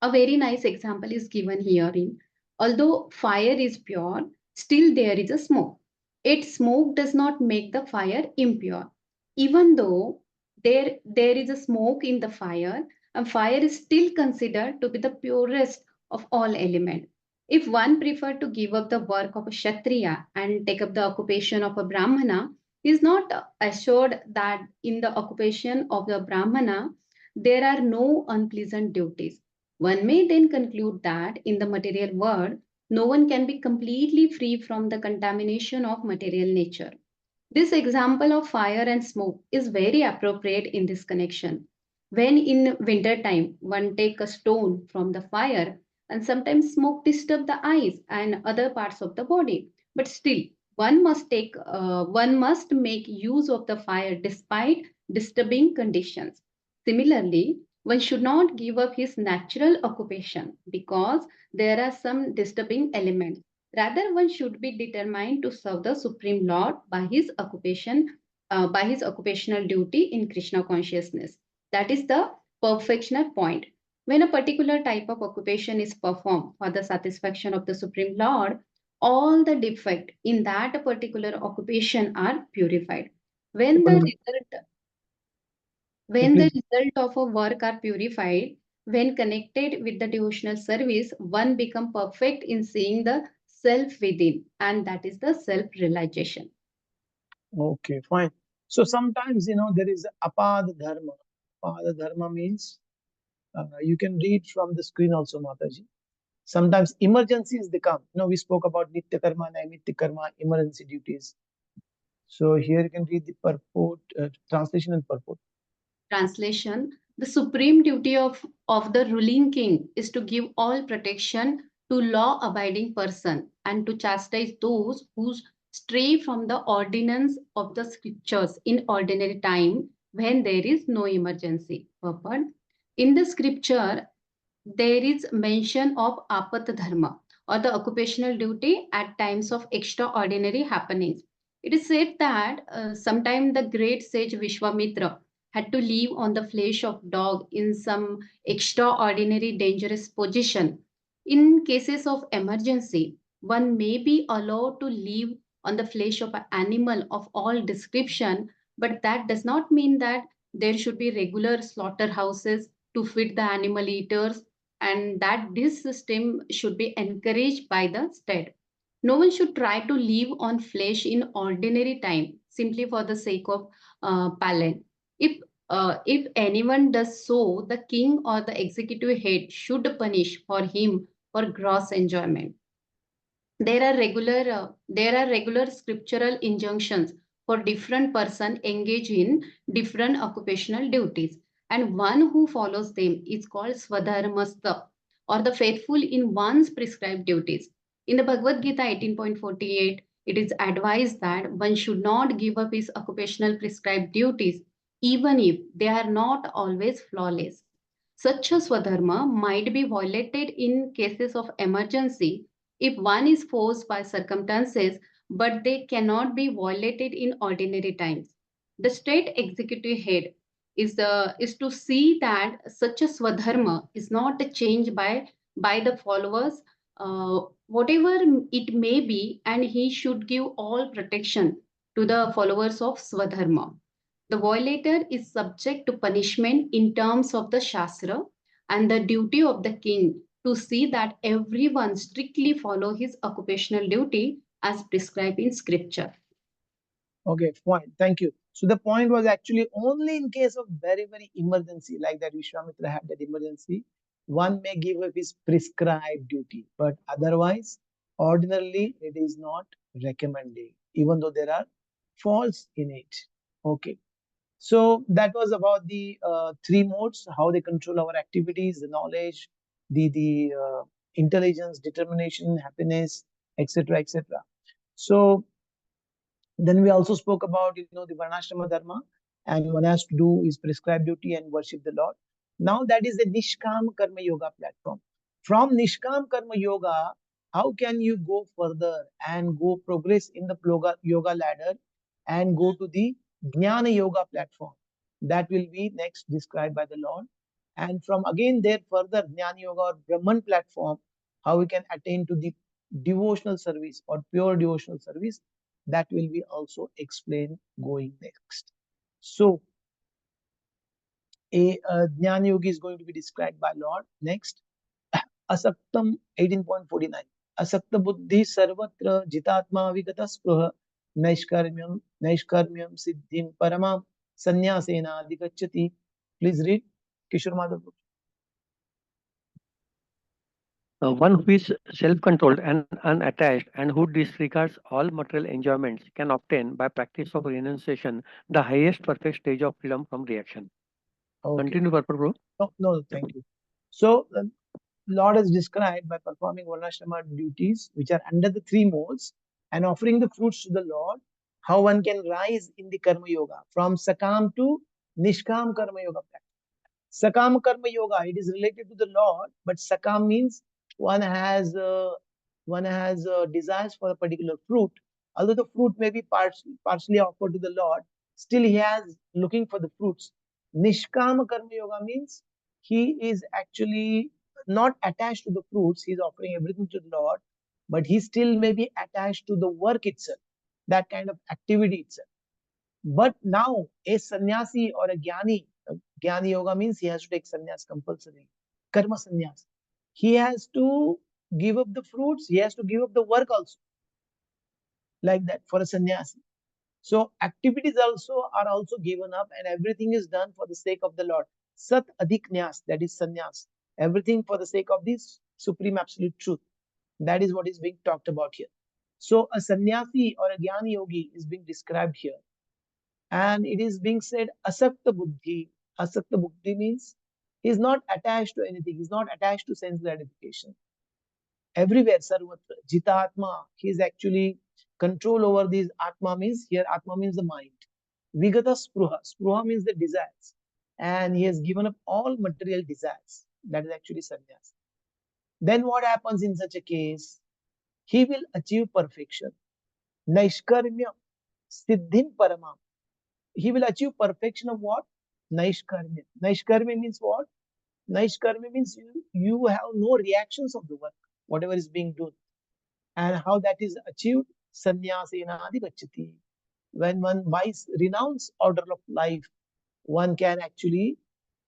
A very nice example is given herein. Although fire is pure, still there is a smoke. Its smoke does not make the fire impure. Even though there is a smoke in the fire, and fire is still considered to be the purest of all elements. If one prefer to give up the work of a Kshatriya and take up the occupation of a Brahmana, he is not assured that in the occupation of the Brahmana there are no unpleasant duties. One may then conclude that in the material world, no one can be completely free from the contamination of material nature. This example of fire and smoke is very appropriate in this connection. When in winter time one take a stone from the fire, and sometimes smoke disturb the eyes and other parts of the body, but still one must make use of the fire despite disturbing conditions. Similarly, one should not give up his natural occupation because there are some disturbing elements. Rather, one should be determined to serve the Supreme Lord by his occupational duty in Krishna consciousness. That is the perfectional point. When a particular type of occupation is performed for the satisfaction of the Supreme Lord, all the defect in that particular occupation are purified. When the One, result when the please. result of a work are purified, when connected with the devotional service, one become perfect in seeing the self within, and that is the self-realization. Okay, fine. So sometimes, there is apad dharma. Apad dharma means you can read from the screen also, Mataji. Sometimes emergencies they come. We spoke about nitya karma, naimitya karma, emergency duties. So here you can read the purport, translation and purport. Translation: the supreme duty of the ruling king is to give all protection to law abiding person and to chastise those who stray from the ordinance of the scriptures in ordinary time when there is no emergency. Purport: in the scripture, there is mention of apat dharma or the occupational duty at times of extraordinary happenings. It is said that sometime the great sage Vishwamitra had to live on the flesh of dog in some extraordinary dangerous position. In cases of emergency, one may be allowed to live on the flesh of an animal of all description, but that does not mean that there should be regular slaughterhouses to feed the animal eaters, and that this system should be encouraged by the state. No one should try to live on flesh in ordinary time simply for the sake of palin. If anyone does so, the king or the executive head should punish for him for gross enjoyment. There are regular scriptural injunctions for different person engaged in different occupational duties, and one who follows them is called swadharmastha, or the faithful in one's prescribed duties. In the Bhagavad Gita 18.48, it is advised that one should not give up his occupational prescribed duties even if they are not always flawless. Such a swadharma might be violated in cases of emergency if one is forced by circumstances, but they cannot be violated in ordinary times. The state executive head is to see that such a swadharma is not changed by the followers, whatever it may be, and he should give all protection to the followers of swadharma. The violator is subject to punishment in terms of the Shastra, and the duty of the king to see that everyone strictly follow his occupational duty as prescribed in scripture. Okay, fine. Thank you. So the point was actually only in case of very, very emergency, like that Vishwamitra had that emergency, one may give up his prescribed duty, but otherwise, ordinarily, it is not recommended, even though there are faults in it. Okay. So that was about the three modes, how they control our activities, the knowledge, the intelligence, determination, happiness, etc., etc. So then we also spoke about the varnashrama dharma, and one has to do his prescribed duty and worship the Lord. Now that is the Nishkam Karma Yoga platform. From Nishkam Karma Yoga, how can you go further and go progress in the yoga ladder and go to the Jnana Yoga platform? That will be next described by the Lord. And from again there further Jnana Yoga or Brahman platform, how we can attain to the devotional service or pure devotional service, that will be also explained going next. So a Jnana Yogi is going to be described by Lord next. Asaktam 18.49. Asakta buddhi sarvatra jitatma vigata spruha naishkarmyam siddhim paramam sanyasena adhigacchati. Please read. Kishore Madhav. One who is self-controlled and unattached and who disregards all material enjoyments can obtain by practice of renunciation the highest perfect stage of freedom from reaction. Okay. Continue, Purple Bro. No, thank you. So Lord is described by performing Varnashrama duties, which are under the three modes, and offering the fruits to the Lord, how one can rise in the Karma Yoga from Sakam to Nishkam Karma Yoga practice. Sakam Karma Yoga, it is related to the Lord, but Sakam means one has desires for a particular fruit. Although the fruit may be partially offered to the Lord, still he has looking for the fruits. Nishkam Karma Yoga means he is actually not attached to the fruits. He's offering everything to the Lord, but he still may be attached to the work itself, that kind of activity itself. But now a sannyasi or a jnani yoga means he has to take sannyas compulsory, karma sannyas. He has to give up the fruits, he has to give up the work also, like that for a sannyasi. So activities also are also given up and everything is done for the sake of the Lord. Sat adhik nyas, that is sannyas. Everything for the sake of this supreme absolute truth. That is what is being talked about here. So a sannyasi or a jnani yogi is being described here. And it is being said asakta buddhi. Asakta buddhi means he is not attached to anything. He is not attached to sense gratification. Everywhere, sarvatra, jita atma, he is actually control over these. Atma means, here atma means the mind. Vigata spruha. Spruha means the desires. And he has given up all material desires. That is actually sannyas. Then what happens in such a case? He will achieve perfection. Naishkarmya siddhim paramam. He will achieve perfection of what? Naishkarmya. Naishkarmya means what? Naishkarmya means you have no reactions of the work, whatever is being done. And how that is achieved? Sannyasena adhigacchati. When one buys renounce order of life, one can actually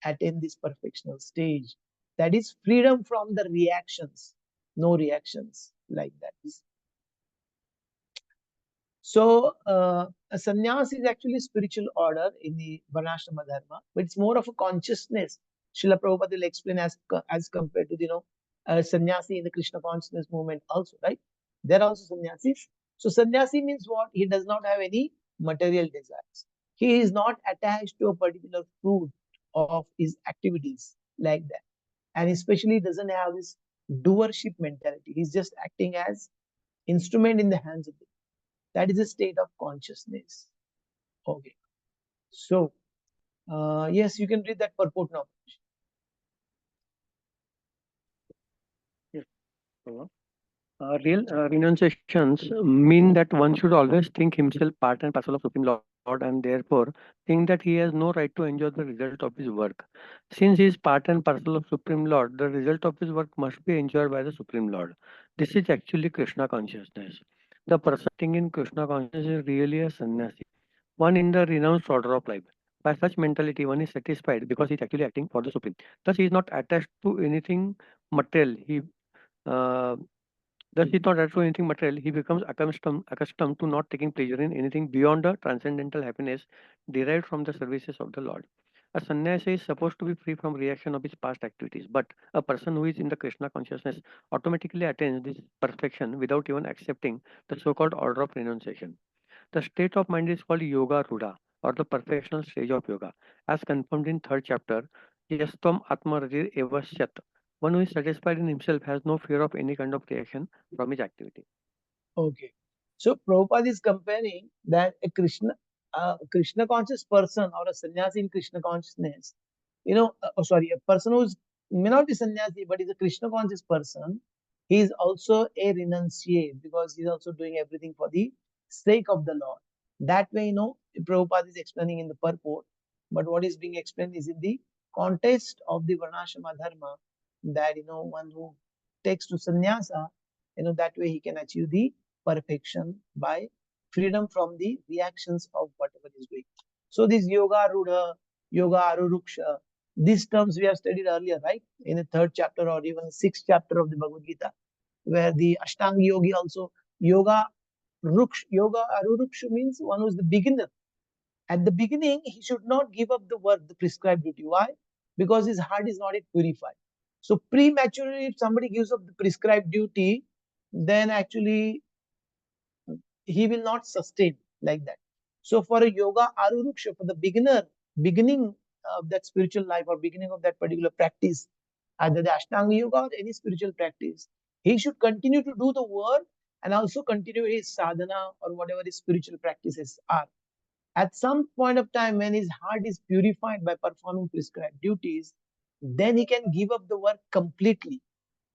attain this perfectional stage. That is freedom from the reactions. No reactions like that. So, a sannyas is actually spiritual order in the Varnashrama Dharma, but it's more of a consciousness. Srila Prabhupada will explain as compared to, sannyasi in the Krishna consciousness movement also, right? There are also sannyasis. So, sannyasi means what? He does not have any material desires. He is not attached to a particular fruit of his activities like that. And especially doesn't have this doership mentality. He's just acting as instrument in the hands of the. That is a state of consciousness. Okay. So, yes, you can read that purport now. Yes. Real renunciations mean that one should always think himself part and parcel of Supreme Lord and therefore think that he has no right to enjoy the result of his work. Since he is part and parcel of Supreme Lord, the result of his work must be enjoyed by the Supreme Lord. This is actually Krishna consciousness. The person acting in Krishna consciousness is really a sannyasi, one in the renounced order of life. By such mentality, one is satisfied because he is actually acting for the Supreme. Thus, he is not attached to anything material. Uh, Thus, he is not attached to anything material. He becomes accustomed to not taking pleasure in anything beyond the transcendental happiness derived from the services of the Lord. A sannyasi is supposed to be free from reaction of his past activities, but a person who is in the Krishna consciousness automatically attains this perfection without even accepting the so-called order of renunciation. The state of mind is called yoga rudha, or the perfectional stage of yoga, as confirmed in third chapter. Yastam atmaratir evasyat. One who is satisfied in himself has no fear of any kind of reaction from his activity. Okay. So, Prabhupada is comparing that Krishna conscious person or a sannyasi in Krishna consciousness, a person who may not be sannyasi but is a Krishna conscious person, he is also a renunciate because he is also doing everything for the sake of the Lord. That way, Prabhupada is explaining in the purport, but what is being explained is in the context of the Varnashrama Dharma that, one who takes to sannyasa, that way he can achieve the perfection by freedom from the reactions of whatever is doing. So this yoga rudha, yoga aruruksha, these terms we have studied earlier, right? In the third chapter or even sixth chapter of the Bhagavad Gita, where the Ashtanga yogi also yoga aruruksha means one who is the beginner. At the beginning, he should not give up the work, the prescribed duty. Why? Because his heart is not yet purified. So prematurely, if somebody gives up the prescribed duty, then actually he will not sustain like that. So for a yoga aruruksha, for the beginning of that spiritual life or beginning of that particular practice, either the Ashtanga yoga or any spiritual practice, he should continue to do the work and also continue his sadhana or whatever his spiritual practices are. At some point of time, when his heart is purified by performing prescribed duties, then he can give up the work completely.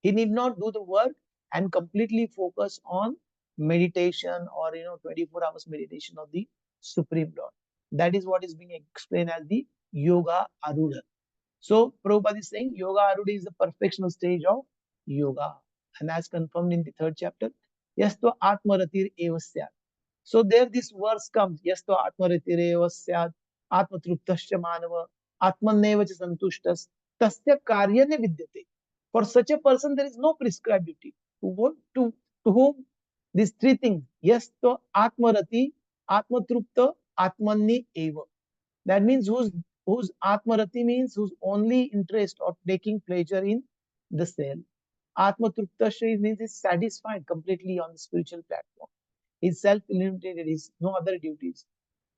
He need not do the work and completely focus on meditation or 24 hours meditation of the Supreme Lord. That is what is being explained as the yoga arudha. So Prabhupada is saying Yoga Arudha is the perfectional stage of yoga. And as confirmed in the third chapter, Yasto Atmaratir Evasyat. So there this verse comes, Yasto Atmaratir Evasyat, Atmatruptasya Manava, Atmanevacha Santushtas, Tasya Karyane Vidyate. For such a person, there is no prescribed duty. To whom these three things, Yasto Atmarati, Atmatrupta, Atmanni Eva. That means whose Atmarati means whose only interest of taking pleasure in the self. Atmatruptasya means is satisfied completely on the spiritual platform. Is self-eliminated, is no other duties.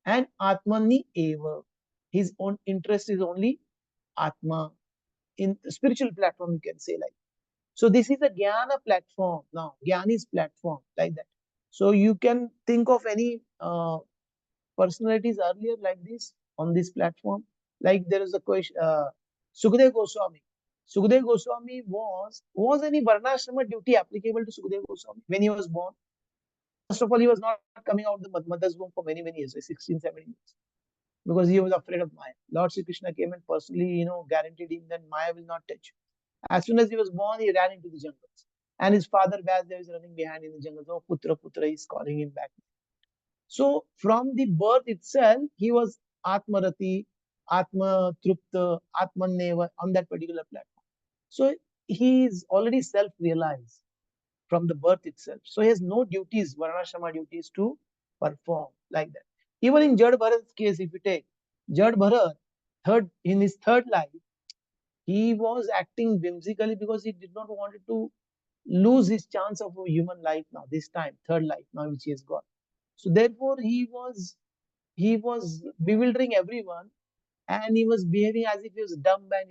And Atmani Eva. His own interest is only Atma. In the spiritual platform, you can say like. So this is a Jnana platform now. Jnani's platform, like that. So you can think of any personalities earlier like this on this platform. Like there is a question, Sukhdev Goswami. Sukhdev Goswami was any Varnashrama duty applicable to Sukhdev Goswami when he was born? First of all, he was not coming out of the mother's womb for many, many years, like 16, 17 years, because he was afraid of Maya. Lord Sri Krishna came and personally, guaranteed him that Maya will not touch. As soon as he was born, he ran into the jungles. And his father, Vyasdev, is running behind in the jungles. Oh, Putra, Putra, he's calling him back. So from the birth itself, he was Atmarati, Atma Trupta, Atmaneva on that particular platform. So he is already self-realized from the birth itself. So he has no duties, Varnashrama duties to perform like that. Even in Jad Bharat's case, if you take Jad Bharat, in his third life, he was acting whimsically because he did not want to lose his chance of a human life now, this time, third life now, which he has got. So therefore, he was bewildering everyone, and he was behaving as if he was dumb, and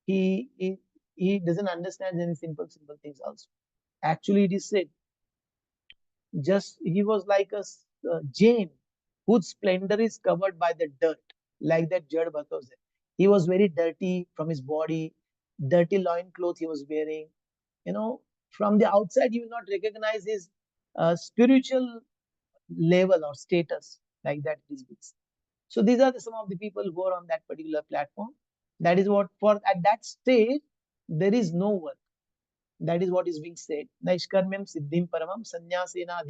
he he, he doesn't understand any simple things also. Actually, it is said, just he was like a Jain whose splendor is covered by the dirt, like that Jad Bharat was there. He was very dirty from his body, dirty loincloth he was wearing. From the outside, you will not recognize his spiritual level or status, like that it is. So these are some of the people who are on that particular platform. That is what, for at that stage, there is no work. That is what is being said. Naishkarmyam siddhim paramam sannyasena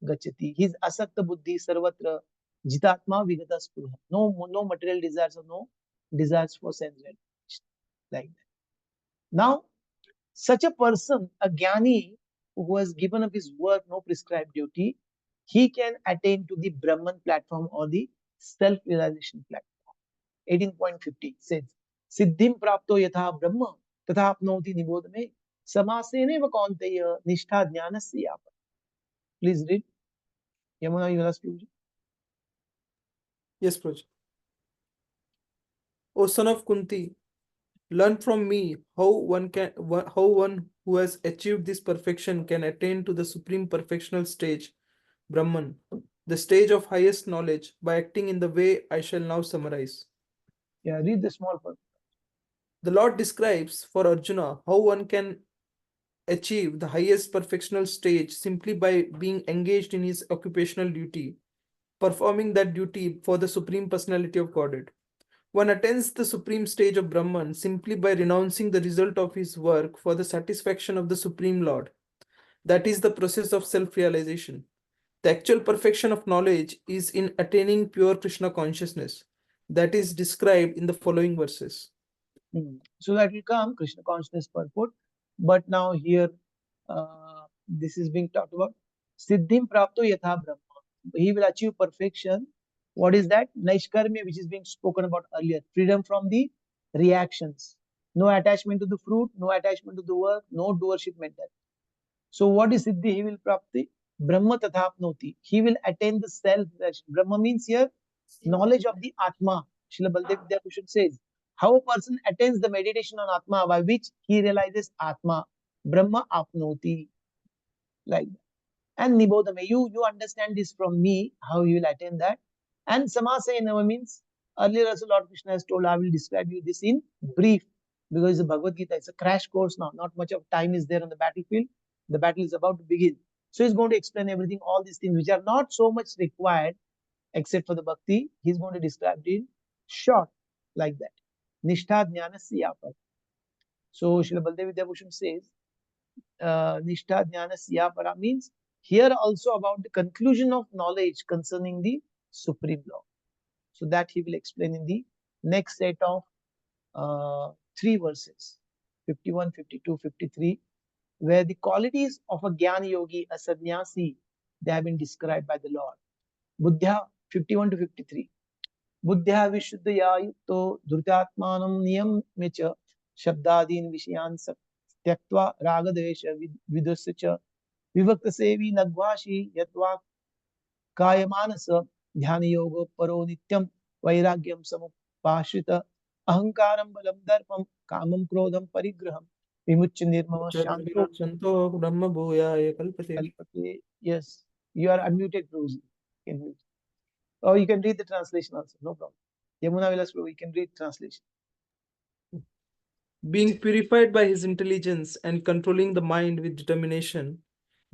gachati. His asakta buddhi sarvatra jitatma vigata spurha. No material desires or no desires for sense gratification. Like that. Now, such a person, a jnani who has given up his work, no prescribed duty, he can attain to the Brahman platform or the self-realization platform. 18.50 says, Siddhim prapto yatha brahma tatha apnoti nibodh me samasene va kaunteya nishtha jnanasya yapa. Please read. Yamuna, you last Prabhuji. Yes, Prabhuji. O son of Kunti, learn from me how one who has achieved this perfection can attain to the supreme perfectional stage, Brahman, the stage of highest knowledge, by acting in the way I shall now summarize. Yeah, read the small part. The Lord describes for Arjuna how one can achieve the highest perfectional stage simply by being engaged in his occupational duty, performing that duty for the Supreme Personality of Godhead. One attains the supreme stage of Brahman simply by renouncing the result of his work for the satisfaction of the Supreme Lord. That is the process of self-realization. The actual perfection of knowledge is in attaining pure Krishna consciousness. That is described in the following verses. So that will come Krishna consciousness purport. But now here, this is being talked about. Siddhim prapto yatha brahma. He will achieve perfection. What is that? Naishkarmya, which is being spoken about earlier. Freedom from the reactions. No attachment to the fruit, no attachment to the work, no doership mentality. So what is Siddhi? He will prapti. Brahma tathapnoti. He will attain the self. Brahma means here knowledge of the Atma. Srila Baldev Vidyabhushan says, how a person attains the meditation on Atma by which he realizes Atma. Brahma apnoti. Like that. And Nibodhame, you understand this from me, how you will attain that. And Samasena means, earlier also Lord Krishna has told, I will describe you this in brief, because the Bhagavad Gita is a crash course now. Not much of time is there on the battlefield. The battle is about to begin. So he's going to explain everything, all these things which are not so much required except for the bhakti. He's going to describe it in short, like that. Nishtha Jnanasya Par. So Srila Baldev Vidyabhushan says, Nishtha Jnanasya Para means here also about the conclusion of knowledge concerning the Supreme Law. So that he will explain in the next set of 3 verses, 51, 52, 53, where the qualities of a Jnana Yogi, a sannyasi, they have been described by the Lord. Buddhya 51 to 53. Buddhya vishuddhaya yukto dhrutatmanam niyamya cha shabdadin vishayan tyaktva ragadvesha vidusya cha vivakta sevi nagvashi yatva kayamanasa dhyana yoga paro nityam vairagyam samupashita ahankaram balam darpam kamam krodham parigraham vimuchya nirmama shanto Shanto Brahma Bhuyaya Kalpate. kalpate. Yes, you are unmuted, Rosie. You can mute. Or you can read the translation also, no problem. Yamuna Vilas Prabhu, you can read translation. Being purified by his intelligence and controlling the mind with determination,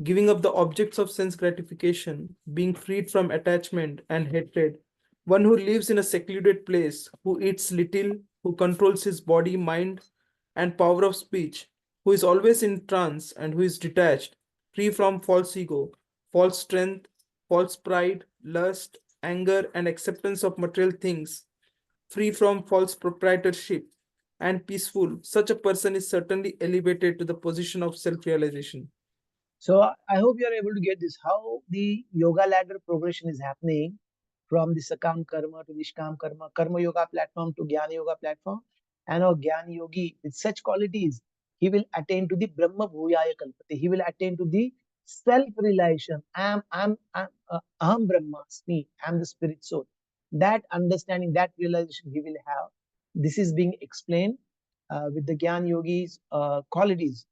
giving up the objects of sense gratification, being freed from attachment and hatred, one who lives in a secluded place, who eats little, who controls his body, mind, and power of speech, who is always in trance and who is detached, free from false ego, false strength, false pride, lust, anger, and acceptance of material things, free from false proprietorship, and peaceful, such a person is certainly elevated to the position of self realization. So I hope you are able to get this, how the yoga ladder progression is happening from the Sakam Karma to Nishkam Karma, Karma Yoga platform to Jnana Yoga platform. And our Jnana Yogi, with such qualities, he will attain to the Brahma Bhuyaya Kalpate. He will attain to the self-realization. Aham Brahmasmi. I am the spirit soul. That understanding, that realization he will have. This is being explained with the Jnana Yogi's qualities.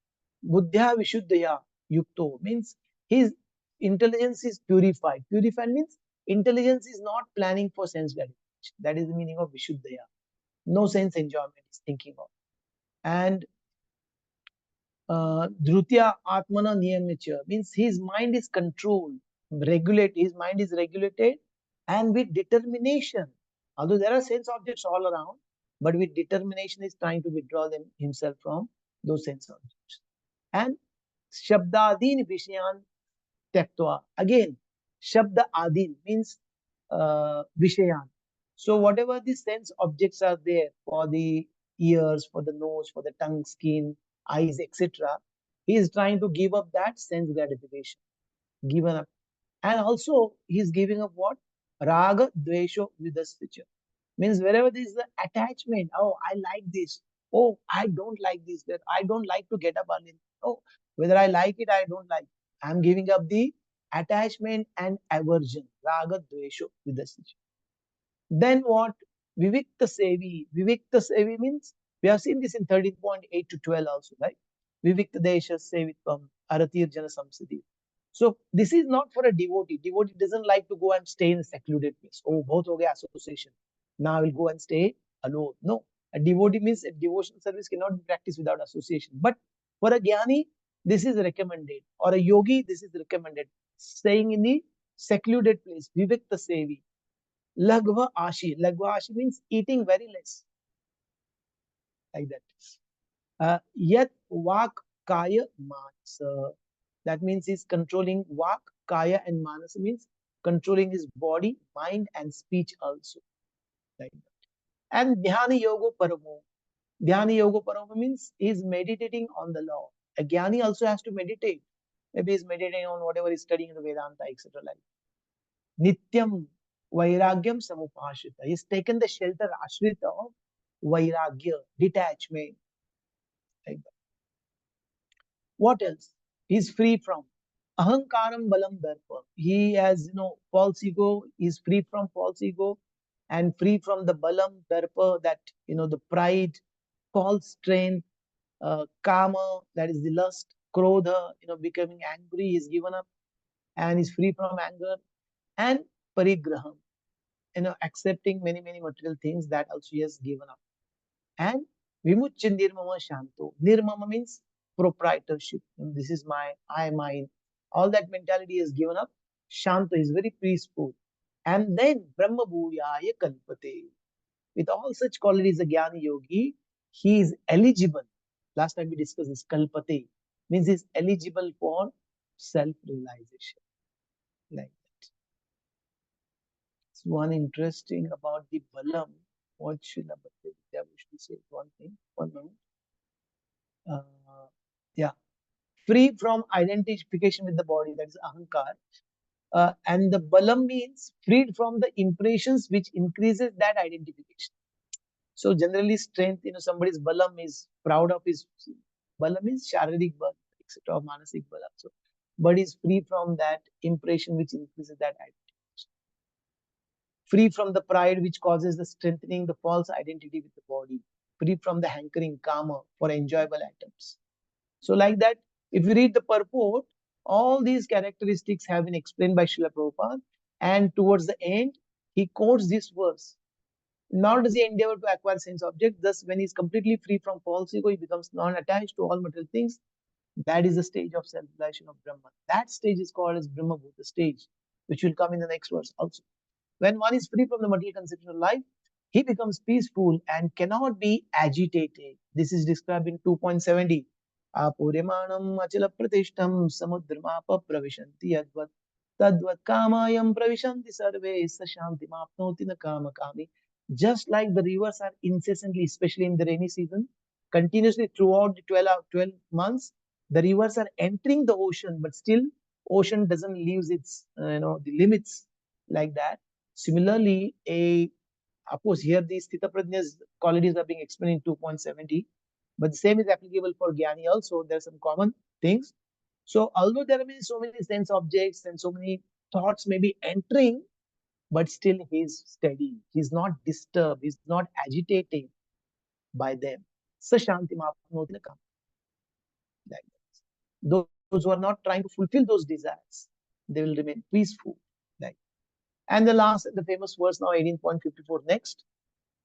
Buddhya Vishuddhaya Yukto means his intelligence is purified. Purified means intelligence is not planning for sense gratification. That is the meaning of Vishuddhaya. No sense enjoyment is thinking of. And Dhrutya Atmana Niyamya means his mind is controlled, regulated. His mind is regulated and with determination. Although there are sense objects all around, but with determination is trying to withdraw them himself from those sense objects. And Shabdadin Vishayan Tyaktva. Again, Shabda Adin means Vishayan. So whatever the sense objects are there for the ears, for the nose, for the tongue, skin, eyes, etc., he is trying to give up that sense gratification. Given up. And also he is giving up what? Raga Dvesho Vidasvicha. Means wherever there is the attachment, oh, I like this. Oh, I don't like this. That I don't like to get up early. Oh, whether I like it, I don't like. I'm giving up the attachment and aversion. Raga Dvesho Vidasvicha. Then what? Vivikta Sevi. Vivikta Sevi means, we have seen this in 13.8 to 12 also, right? Vivikta Desha Sevitvam Aratir Jana Samsiti. So this is not for a devotee. Devotee doesn't like to go and stay in a secluded place. Oh, bahut ho gaya association. Now I will go and stay alone. No. A devotee means a devotional service cannot be practiced without association. But for a jnani, this is recommended. Or a yogi, this is recommended. Staying in the secluded place. Vivikta Sevi. Lagva Ashi. Lagva Ashi means eating very less. Like that. Yat Vak Kaya Manasa. That means he's controlling Vak, Kaya, and Manasa means controlling his body, mind, and speech also. Like that. And Dhyana Yoga Paramo. Dhyana Yoga Paramo means he's meditating on the law. A Jnani also has to meditate. Maybe he's meditating on whatever he's studying in the Vedanta, etc. Like Nityam Vairagyam Samupashita. He's taken the shelter, Ashrita of Vairagya, detachment. Like that. What else? He's free from Ahankaram Balam Darpa. He has, false ego. He's free from false ego and free from the Balam Darpa, that, the pride, false strength, Kama, that is the lust, Krodha, becoming angry, he's given up and is free from anger, and Parigraham, accepting many, many material things, that also he has given up. And Vimuchya Nirmama Shanto. Nirmama means proprietorship. And this is mine. All that mentality is given up. Shanto is very peaceful. And then Brahma Bhuyaya Kalpate. With all such qualities, a Jnana Yogi, he is eligible. Last time we discussed this, Kalpate, means he is eligible for self-realization. Like that. It's one interesting about the Balam. What Srila Bhakti Vidyabhushan says, one thing, one moment. Yeah, free from identification with the body, that is Ahankar. And the Balam means freed from the impressions which increases that identification. So generally strength, somebody's Balam is proud of his, Balam is Sharirik Bal, etc. or Manasik Bal also. But is free from that impression which increases that identification. Free from the pride which causes the strengthening the false identity with the body. Free from the hankering karma for enjoyable atoms. So like that, if you read the purport, all these characteristics have been explained by Srila Prabhupada, and towards the end, he quotes this verse. Nor does he endeavor to acquire sense object. Thus, when he is completely free from false ego, he becomes non-attached to all material things. That is the stage of self-realization of Brahman. That stage is called as Brahma Bhuta stage, which will come in the next verse also. When one is free from the material conception of life, he becomes peaceful and cannot be agitated. This is described in 2.70. Apurimanam achala pratishtam samudramapa pravishanti advat tadvat kamayam pravishanti sarve sashanti mapnoti na kama kami. Just like the rivers are incessantly, especially in the rainy season, continuously throughout the 12 months, the rivers are entering the ocean, but still ocean doesn't leave its the limits like that. Similarly, of course, here these Sthita Prajna's qualities are being explained in 2.70, but the same is applicable for Jnani also. There are some common things. So, although there are so many sense objects and so many thoughts may be entering, but still he is steady. He's not disturbed. He's not agitated by them. Sashanti mapnoti na kam. Like that. Those who are not trying to fulfill those desires, they will remain peaceful. Like. And the last, the famous verse now, 18.54 next.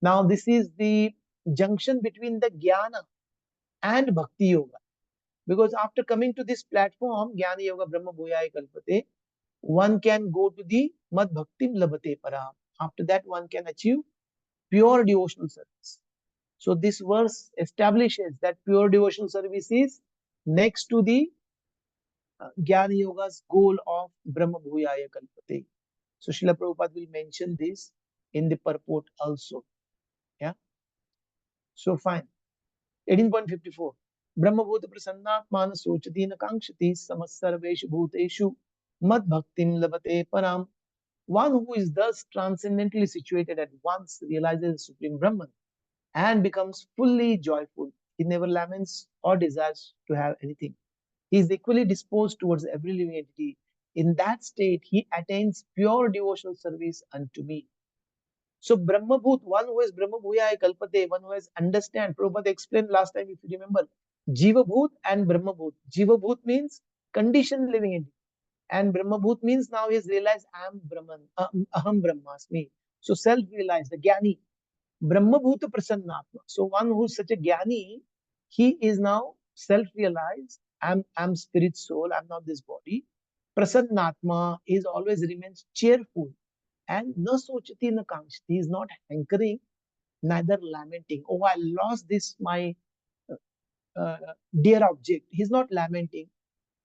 Now, this is the junction between the Jnana and Bhakti Yoga. Because after coming to this platform, Jnana Yoga Brahma Bhuyaya Kalpate, one can go to the Mad Bhaktim Labate Param. After that, one can achieve pure devotional service. So, this verse establishes that pure devotional service is next to the Jnana Yoga's goal of Brahma Bhuyaya Kalpate. So, Srila Prabhupada will mention this in the purport also. Yeah. So, fine. 18.54. Brahmabhuta prasannatmana sochati na kankshati samasarveshu bhuteshu mad bhaktim labate param. One who is thus transcendently situated at once realizes the Supreme Brahman and becomes fully joyful. He never laments or desires to have anything. He is equally disposed towards every living entity. In that state, he attains pure devotional service unto me. So Brahmabhut, one who is Brahmabhuya Kalpate, one who has understand. Prabhupada explained last time, if you remember, Jivabhut and Brahmabhut. Jivabhut means conditioned living entity. And Brahmabhut means now he has realized I am Brahman, Aham Brahmasmi. So self-realized, the Jnani. Brahmabhuta Prasannatma. So one who is such a Jnani, he is now self-realized. I'm spirit soul, I'm not this body. Prasannatma is always remains cheerful. And na sochati na kankshati, he is not hankering, neither lamenting. Oh, I lost this, my dear object. He's not lamenting,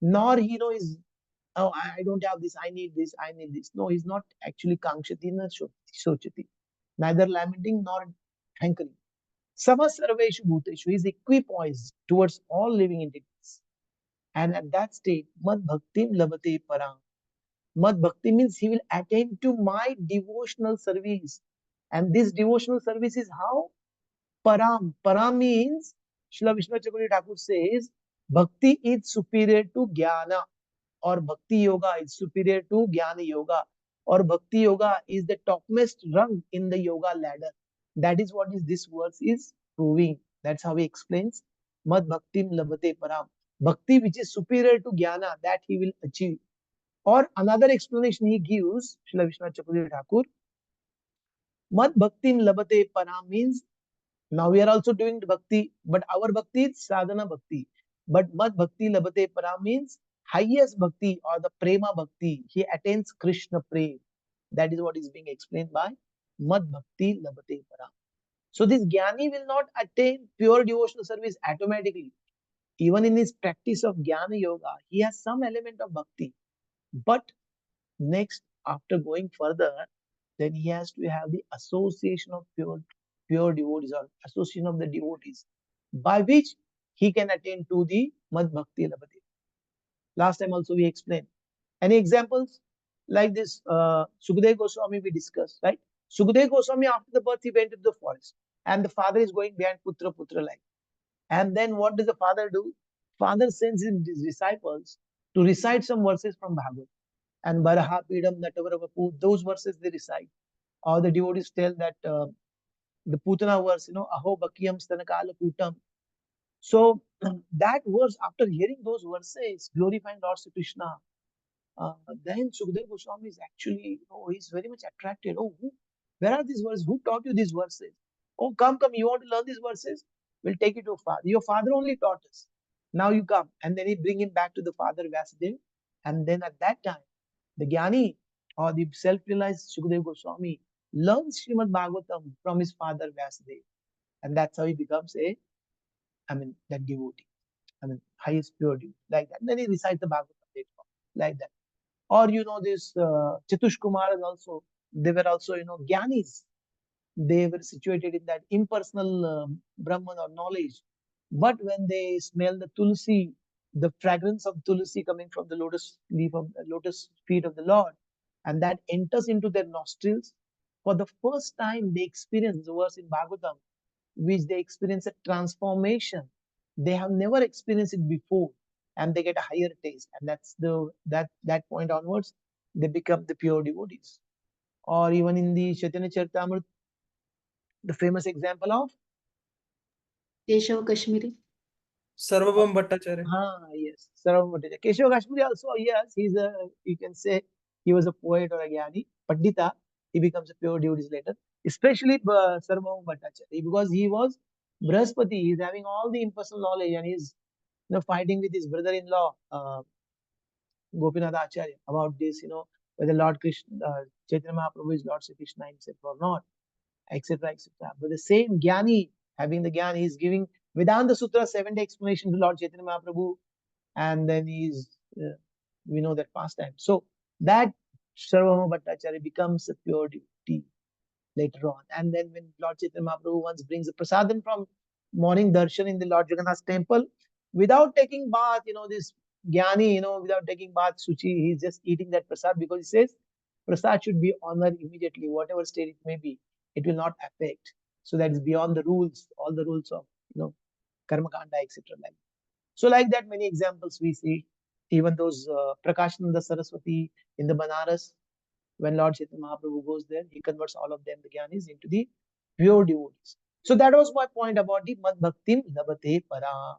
nor he is, oh, I don't have this, I need this, I need this. No, he's not actually kankshati na sochati, neither lamenting nor hankering. Sama sarveshu bhuteshu, he is equipoised towards all living entities. And at that state, mad bhaktim labate parang. Mad bhakti means he will attain to my devotional service. And this devotional service is how? Param. Param means, Srila Vishnu Chakravarti Thakur says, Bhakti is superior to Jnana, or Bhakti Yoga is superior to Jnana Yoga, or Bhakti Yoga is the topmost rung in the yoga ladder. That is what this verse is proving. That's how he explains. Mad Bhaktim Labate Param. Bhakti which is superior to Jnana, that he will achieve. Or another explanation he gives, Srila Vishnu Chakravarti Thakur, Mad Bhaktim Labate Param means now we are also doing bhakti, but our bhakti is sadhana bhakti. But Mad Bhakti Labate Param means highest bhakti or the prema bhakti. He attains Krishna prem. That is what is being explained by Mad Bhakti Labate Param. So this Jnani will not attain pure devotional service automatically. Even in his practice of Jnana Yoga, he has some element of bhakti. But next, after going further, then he has to have the association of pure devotees or association of the devotees, by which he can attain to the Mad Bhakti Labhati. Last time also we explained. Any examples? Like this, Sukadeva Goswami we discussed, right? Sukadeva Goswami, after the birth, he went into the forest. And the father is going behind Putra like. And then what does the father do? Father sends his disciples to recite some verses from Bhagavad. And Baraha, Pidam, Natavara, those verses they recite. Or the devotees tell that the Putana verse, Aho Bakiyam Stanakala Putam. So that verse, after hearing those verses, glorifying Lord Sri Krishna, then Sukadeva Goswami is actually, he's very much attracted. Oh, where are these verses? Who taught you these verses? Oh, come, you want to learn these verses? We'll take you to father. Your father only taught us. Now you come. And then he bring him back to the father Vasudev. And then at that time, the Jnani or the self-realized Sukadeva Goswami learns Srimad Bhagavatam from his father Vasudev. And that's how he becomes that devotee. Highest pure devotee. Like that. And then he recites the Bhagavatam later on. Like that. Or this Chatush Kumaras also, they were also Jnanis. They were situated in that impersonal Brahman or knowledge. But when they smell the tulsi, the fragrance of tulsi coming from the lotus leaf of the lotus feet of the Lord, and that enters into their nostrils, for the first time they experience the verse in Bhagavatam, which they experience a transformation. They have never experienced it before, and they get a higher taste. And that's that point onwards, they become the pure devotees. Or even in the Chaitanya Charitamrita, the famous example of Keshav Kashmiri. Sarvabhaum Bhattacharya. Yes, Sarvam Bhattacharya. Keshav Kashmiri also, yes, you can say he was a poet or a Jnani, Pandita. He becomes a pure devotee later, especially Sarvam Bhattacharya, because he was Brahaspati. He's having all the impersonal knowledge, and he's fighting with his brother-in-law, Gopinath Acharya, about this, whether Lord Krishna, Chaitanya Mahaprabhu is Lord Sri Krishna himself or not, etc., etc. But the same Jnani, having the Jnani, he's giving Vedanta Sutra 7-day explanation to Lord Chaitanya Mahaprabhu, and then we know that pastime. So that Sarvabhauma Bhattacharya becomes a pure devotee later on. And then when Lord Chaitanya Mahaprabhu once brings a prasadam from morning darshan in the Lord Jagannath's temple, without taking bath, this Jnani, without taking bath, Suchi, he's just eating that prasad because he says prasad should be honored immediately, whatever state it may be, it will not affect. So that is beyond the rules, all the rules of, karma kanda, etc. So like that, many examples we see. Even those Prakashananda Saraswati in the Banaras, when Lord Chaitanya Mahaprabhu goes there, he converts all of them, the Jnanis, into the pure devotees. So that was my point about the Mad Bhaktim Labhate Para.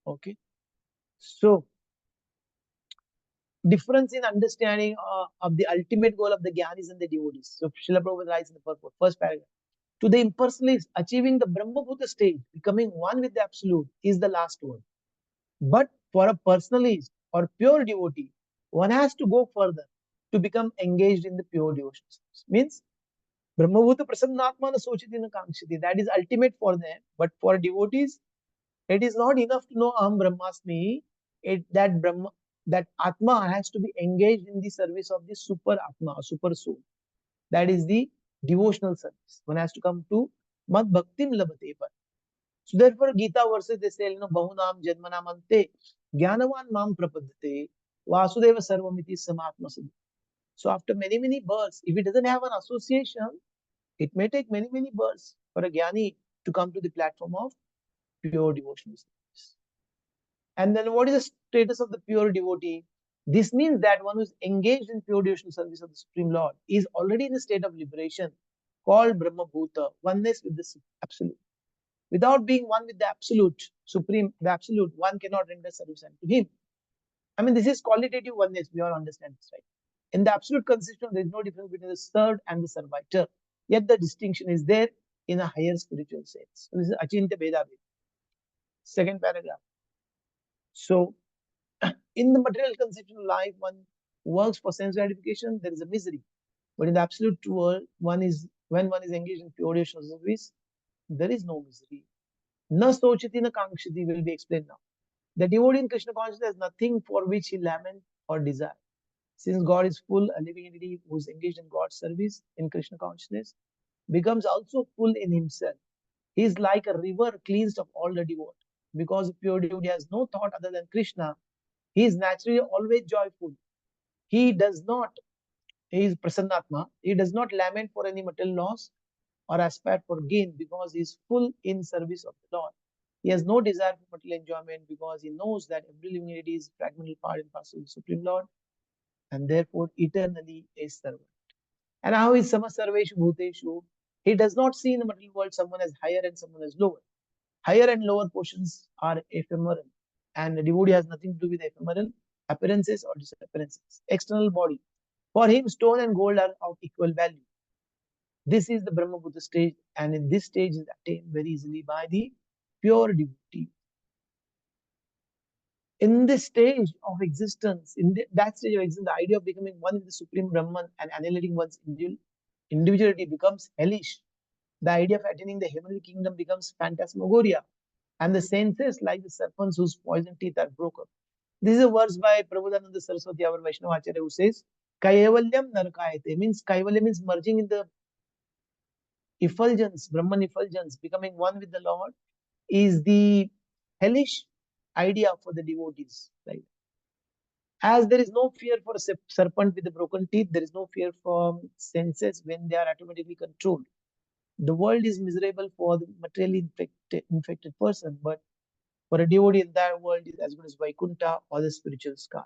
Okay. So difference in understanding of the ultimate goal of the Jnanis and the devotees. So Srila Prabhupada writes in the first paragraph. To the impersonalist, achieving the Brahmabhuta state, becoming one with the Absolute, is the last word. But for a personalist or pure devotee, one has to go further to become engaged in the pure devotion. Means Brahmabhuta Prasannatmana Sochitina Kankshati. That is ultimate for them. But for devotees, it is not enough to know Aham Brahmasmi. That Atma has to be engaged in the service of the super Atma, super soul. That is the devotional service. One has to come to Mad Bhaktim Labhate Par. So therefore, Gita verses they say, Bahunam Janmanam Ante Jnanavan Mam Prapadate Vasudeva Sarvamiti Samatma Siddhi. So after many births, if it doesn't have an association, it may take many births for a Jnani to come to the platform of pure devotional service. And then what is the status of the pure devotee? This means that one who is engaged in pure devotional service of the Supreme Lord is already in a state of liberation called Brahma Bhuta, oneness with the Absolute. Without being one with the Absolute, Supreme, the Absolute, one cannot render service unto him. This is qualitative oneness, we all understand this, right? In the Absolute conception, there is no difference between the served and the servitor. Yet the distinction is there in a higher spiritual sense. So this is Achintya Bheda. Second paragraph. So, in the material conception of life, one works for sense gratification, there is a misery. But in the absolute world, when one is engaged in pure devotional service, There is no misery. Na sochati na kankshati will be explained now. The devotee in Krishna consciousness has nothing for which he laments or desires. Since God is full, a living entity who is engaged in God's service in Krishna consciousness becomes also full in himself. He is like a river cleansed of all the devote. Because a pure devotee has no thought other than Krishna, he is naturally always joyful. He does not, he is prasannatma, he does not lament for any material loss or aspire for gain because he is full in service of the Lord. He has no desire for material enjoyment because he knows that every living entity is fragmental part and parcel of the Supreme Lord and therefore eternally a servant. And how is Samasarveshu Bhuteshu? He does not see in the material world someone as higher and someone as lower. Higher and lower portions are ephemeral, and the devotee has nothing to do with ephemeral appearances or disappearances. External body. For him, stone and gold are of equal value. This is the Brahma Buddha stage, and in this stage is attained very easily by the pure devotee. In this stage of existence, that stage of existence, the idea of becoming one with the Supreme Brahman and annihilating one's individuality becomes hellish. The idea of attaining the heavenly kingdom becomes phantasmagoria, and the senses, like the serpents whose poison teeth are broken. This is a verse by Prabodhananda Saraswati, our Vaishnava Acharya, who says, Kaivalyam Narakayate, means Kaivalya means merging in the effulgence, Brahman effulgence, becoming one with the Lord, is the hellish idea for the devotees. Right? As there is no fear for a serpent with the broken teeth, there is no fear from senses when they are automatically controlled. The world is miserable for the materially infected person, but for a devotee, that world is as good as Vaikuntha or the spiritual sky.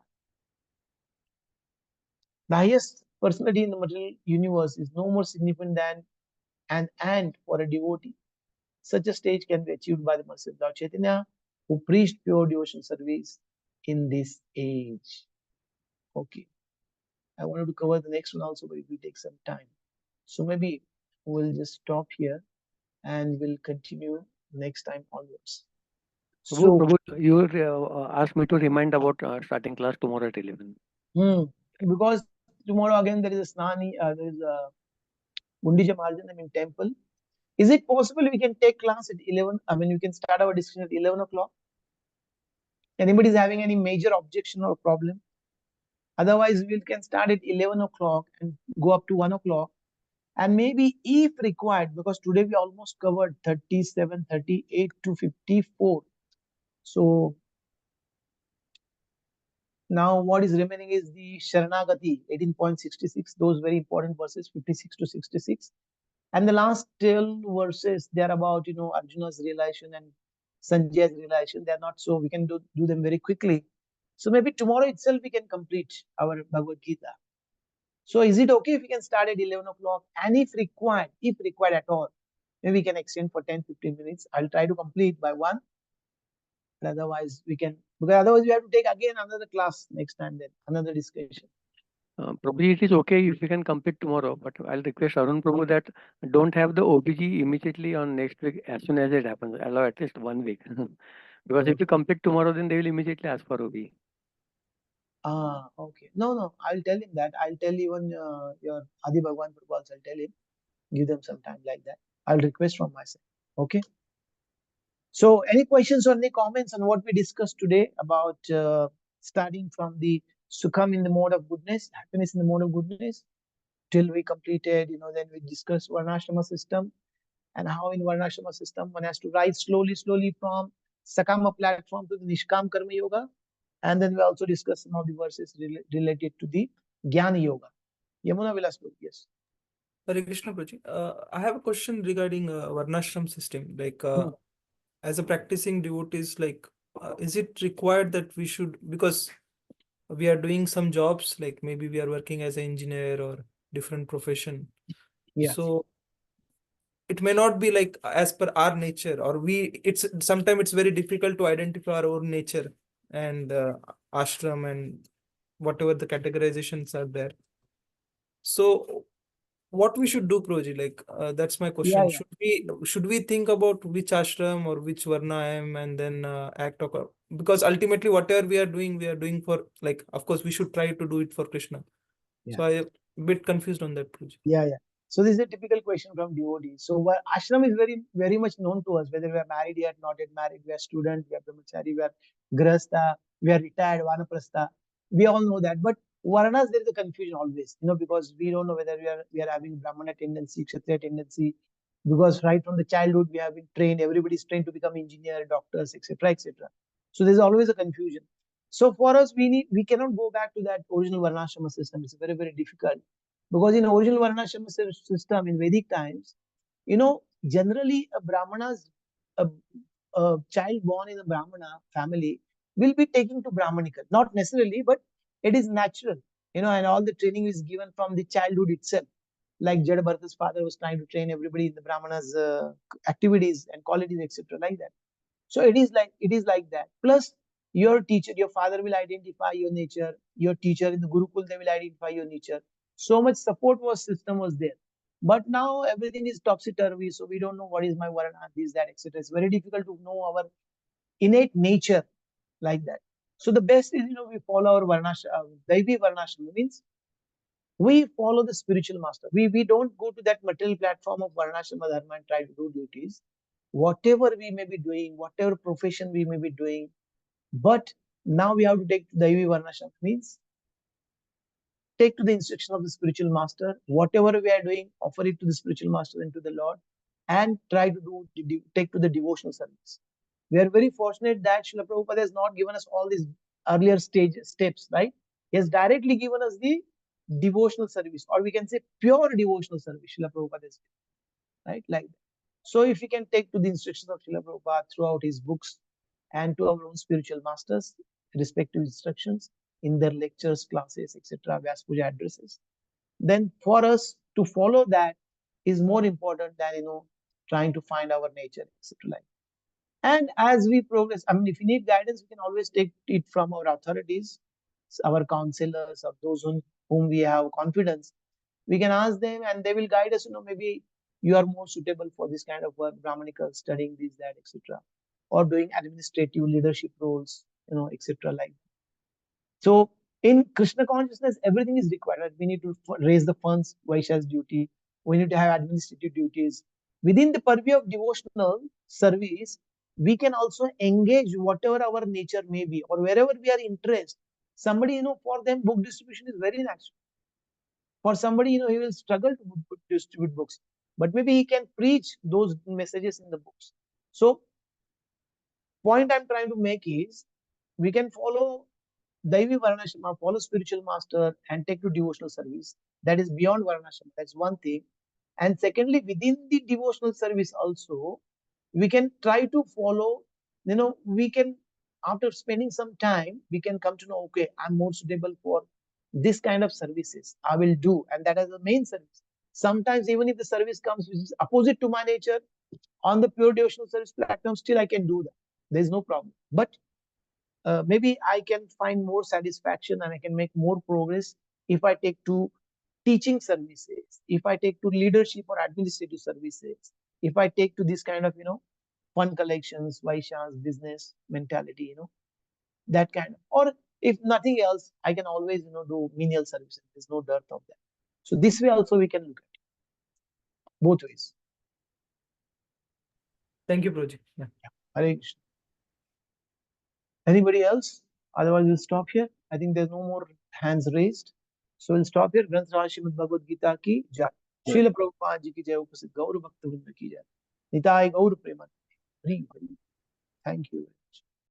The highest personality in the material universe is no more significant than an ant for a devotee. Such a stage can be achieved by the mercy of Lord Chaitanya, who preached pure devotion service in this age. Okay. I wanted to cover the next one also, but it will take some time. So maybe we'll just stop here and we'll continue next time onwards. So, Prabhu, you asked me to remind about starting class tomorrow at 11. because tomorrow again there is a Snani, there is a Gundija Marjanam in temple. Is it possible we can take class at 11? I mean, we can start our discussion at 11 o'clock. Anybody is having any major objection or problem? Otherwise, we can start at 11 o'clock and go up to 1 o'clock. And maybe if required, because today we almost covered 37, 38 to 54. So now what is remaining is the Sharanagati, 18.66, those very important verses, 56 to 66. And the last 12 verses, they are about, Arjuna's realization and Sanjay's realization. They are not so, we can do them very quickly. So maybe tomorrow itself we can complete our Bhagavad Gita. So is it okay if we can start at 11 o'clock? And if required at all, maybe we can extend for 10-15 minutes. I'll try to complete by 1. But otherwise we can, because otherwise we have to take again another class next time, then another discussion. Probably it is okay if we can complete tomorrow, but I'll request Arun Prabhu that don't have the OBG immediately on next week as soon as it happens. Allow at least 1 week. Because if you complete tomorrow, then they will immediately ask for OB. Okay. No, I'll tell him that. I'll tell even your Adi Bhagwan Prabhu also, I'll tell him, give them some time like that. I'll request from myself. Okay. So any questions or any comments on what we discussed today about starting from the Sukham in the mode of goodness, happiness in the mode of goodness, till we completed, then we discussed Varnashrama system and how in Varnashrama system one has to rise slowly from Sakama platform to the Nishkam Karma Yoga. And then we also discussed some of the verses related to the Jnana Yoga. Yamuna Vilas, yes. Hare Krishna Prabhuji. I have a question regarding Varnashram system. Like, as a practicing devotees, like, is it required that we should, because we are doing some jobs, like maybe we are working as an engineer or different profession. Yeah. So it may not be like as per our nature, or it's sometimes it's very difficult to identify our own nature and ashram and whatever the categorizations are there. So what we should do, Proji? Like, that's my question. Should we think about which ashram or which varna I am, and then act according? Because ultimately, whatever we are doing for, like, of course, we should try to do it for Krishna. So I am a bit confused on that, Proji. Yeah. So this is a typical question from devotees. So ashram is very much known to us, whether we are married yet, not yet married, we are student, we are brahmachari, we are grahastha, we are retired, vanaprastha. We all know that. But varnas, there is a confusion always, because we don't know whether we are having brahmana tendency, kshatriya tendency, because right from the childhood we have been trained, everybody is trained to become engineer, doctors, etc., etc. So there's always a confusion. So for us, we cannot go back to that original varnashrama system. It's very, very difficult. Because in original Varnashram system in Vedic times, generally a child born in a Brahmana family will be taken to Brahmanica. Not necessarily, but it is natural, and all the training is given from the childhood itself. Like Jadabharata's father was trying to train everybody in the Brahmana's activities and qualities, etc., like that. So it is like that. Plus, your teacher, your father will identify your nature. Your teacher in the Gurukul, they will identify your nature. So much support system was there. But now everything is topsy turvy. So we don't know what is my varna, this, that, etc. It's very difficult to know our innate nature like that. So the best is we follow our Daivi varnashram, means we follow the spiritual master. We don't go to that material platform of varnashrama dharma and try to do duties. Whatever we may be doing, whatever profession we may be doing, but now we have to take Daivi Varnashram, means take to the instruction of the spiritual master. Whatever we are doing, offer it to the spiritual master and to the Lord, and try to take to the devotional service. We are very fortunate that Srila Prabhupada has not given us all these earlier steps, right? He has directly given us the devotional service, or we can say pure devotional service. Srila Prabhupada has given, right? Like that. So if we can take to the instructions of Srila Prabhupada throughout his books and to our own spiritual masters, respective instructions in their lectures, classes, etc., Vyas Puja addresses, then for us to follow that is more important than trying to find our nature, etc. Like. And as we progress, I mean, if you need guidance, we can always take it from our authorities, our counselors, or those whom we have confidence. We can ask them, and they will guide us. Maybe you are more suitable for this kind of work, Brahmanica, studying this, that, etc., or doing administrative leadership roles, etc. Like that. So in Krishna consciousness, everything is required. Right? We need to raise the funds, Vaishya's duty. We need to have administrative duties. Within the purview of devotional service, we can also engage whatever our nature may be, or wherever we are interested. Somebody, for them, book distribution is very natural. For somebody, he will struggle to distribute books, but maybe he can preach those messages in the books. So, point I'm trying to make is, we can follow Daivi Varnashrama, follow spiritual master, and take to devotional service. That is beyond Varnashrama. That's one thing. And secondly, within the devotional service also, we can try to follow, we can, after spending some time, we can come to know, okay, I'm more suitable for this kind of services. I will do, and that is the main service. Sometimes, even if the service comes which is opposite to my nature, on the pure devotional service platform, still I can do that. There's no problem. But maybe I can find more satisfaction and I can make more progress if I take to teaching services, if I take to leadership or administrative services, if I take to this kind of, fund collections, Vaishyas, business mentality, that kind of, or if nothing else, I can always, do menial services. There's no dearth of that. So this way also we can look at it, both ways. Thank you, Prabhuji. Yeah. Hare Krishna. Anybody else? Otherwise, we'll stop here. I think there's no more hands raised. So we'll stop here. Granth Raj Srimad Bhagavad Gita ki jai. Srila Prabhupada ji ki jai. Upasit Gaur Bhakta Vrinda ki jai. Nitai Gaur Premanand. Thank you.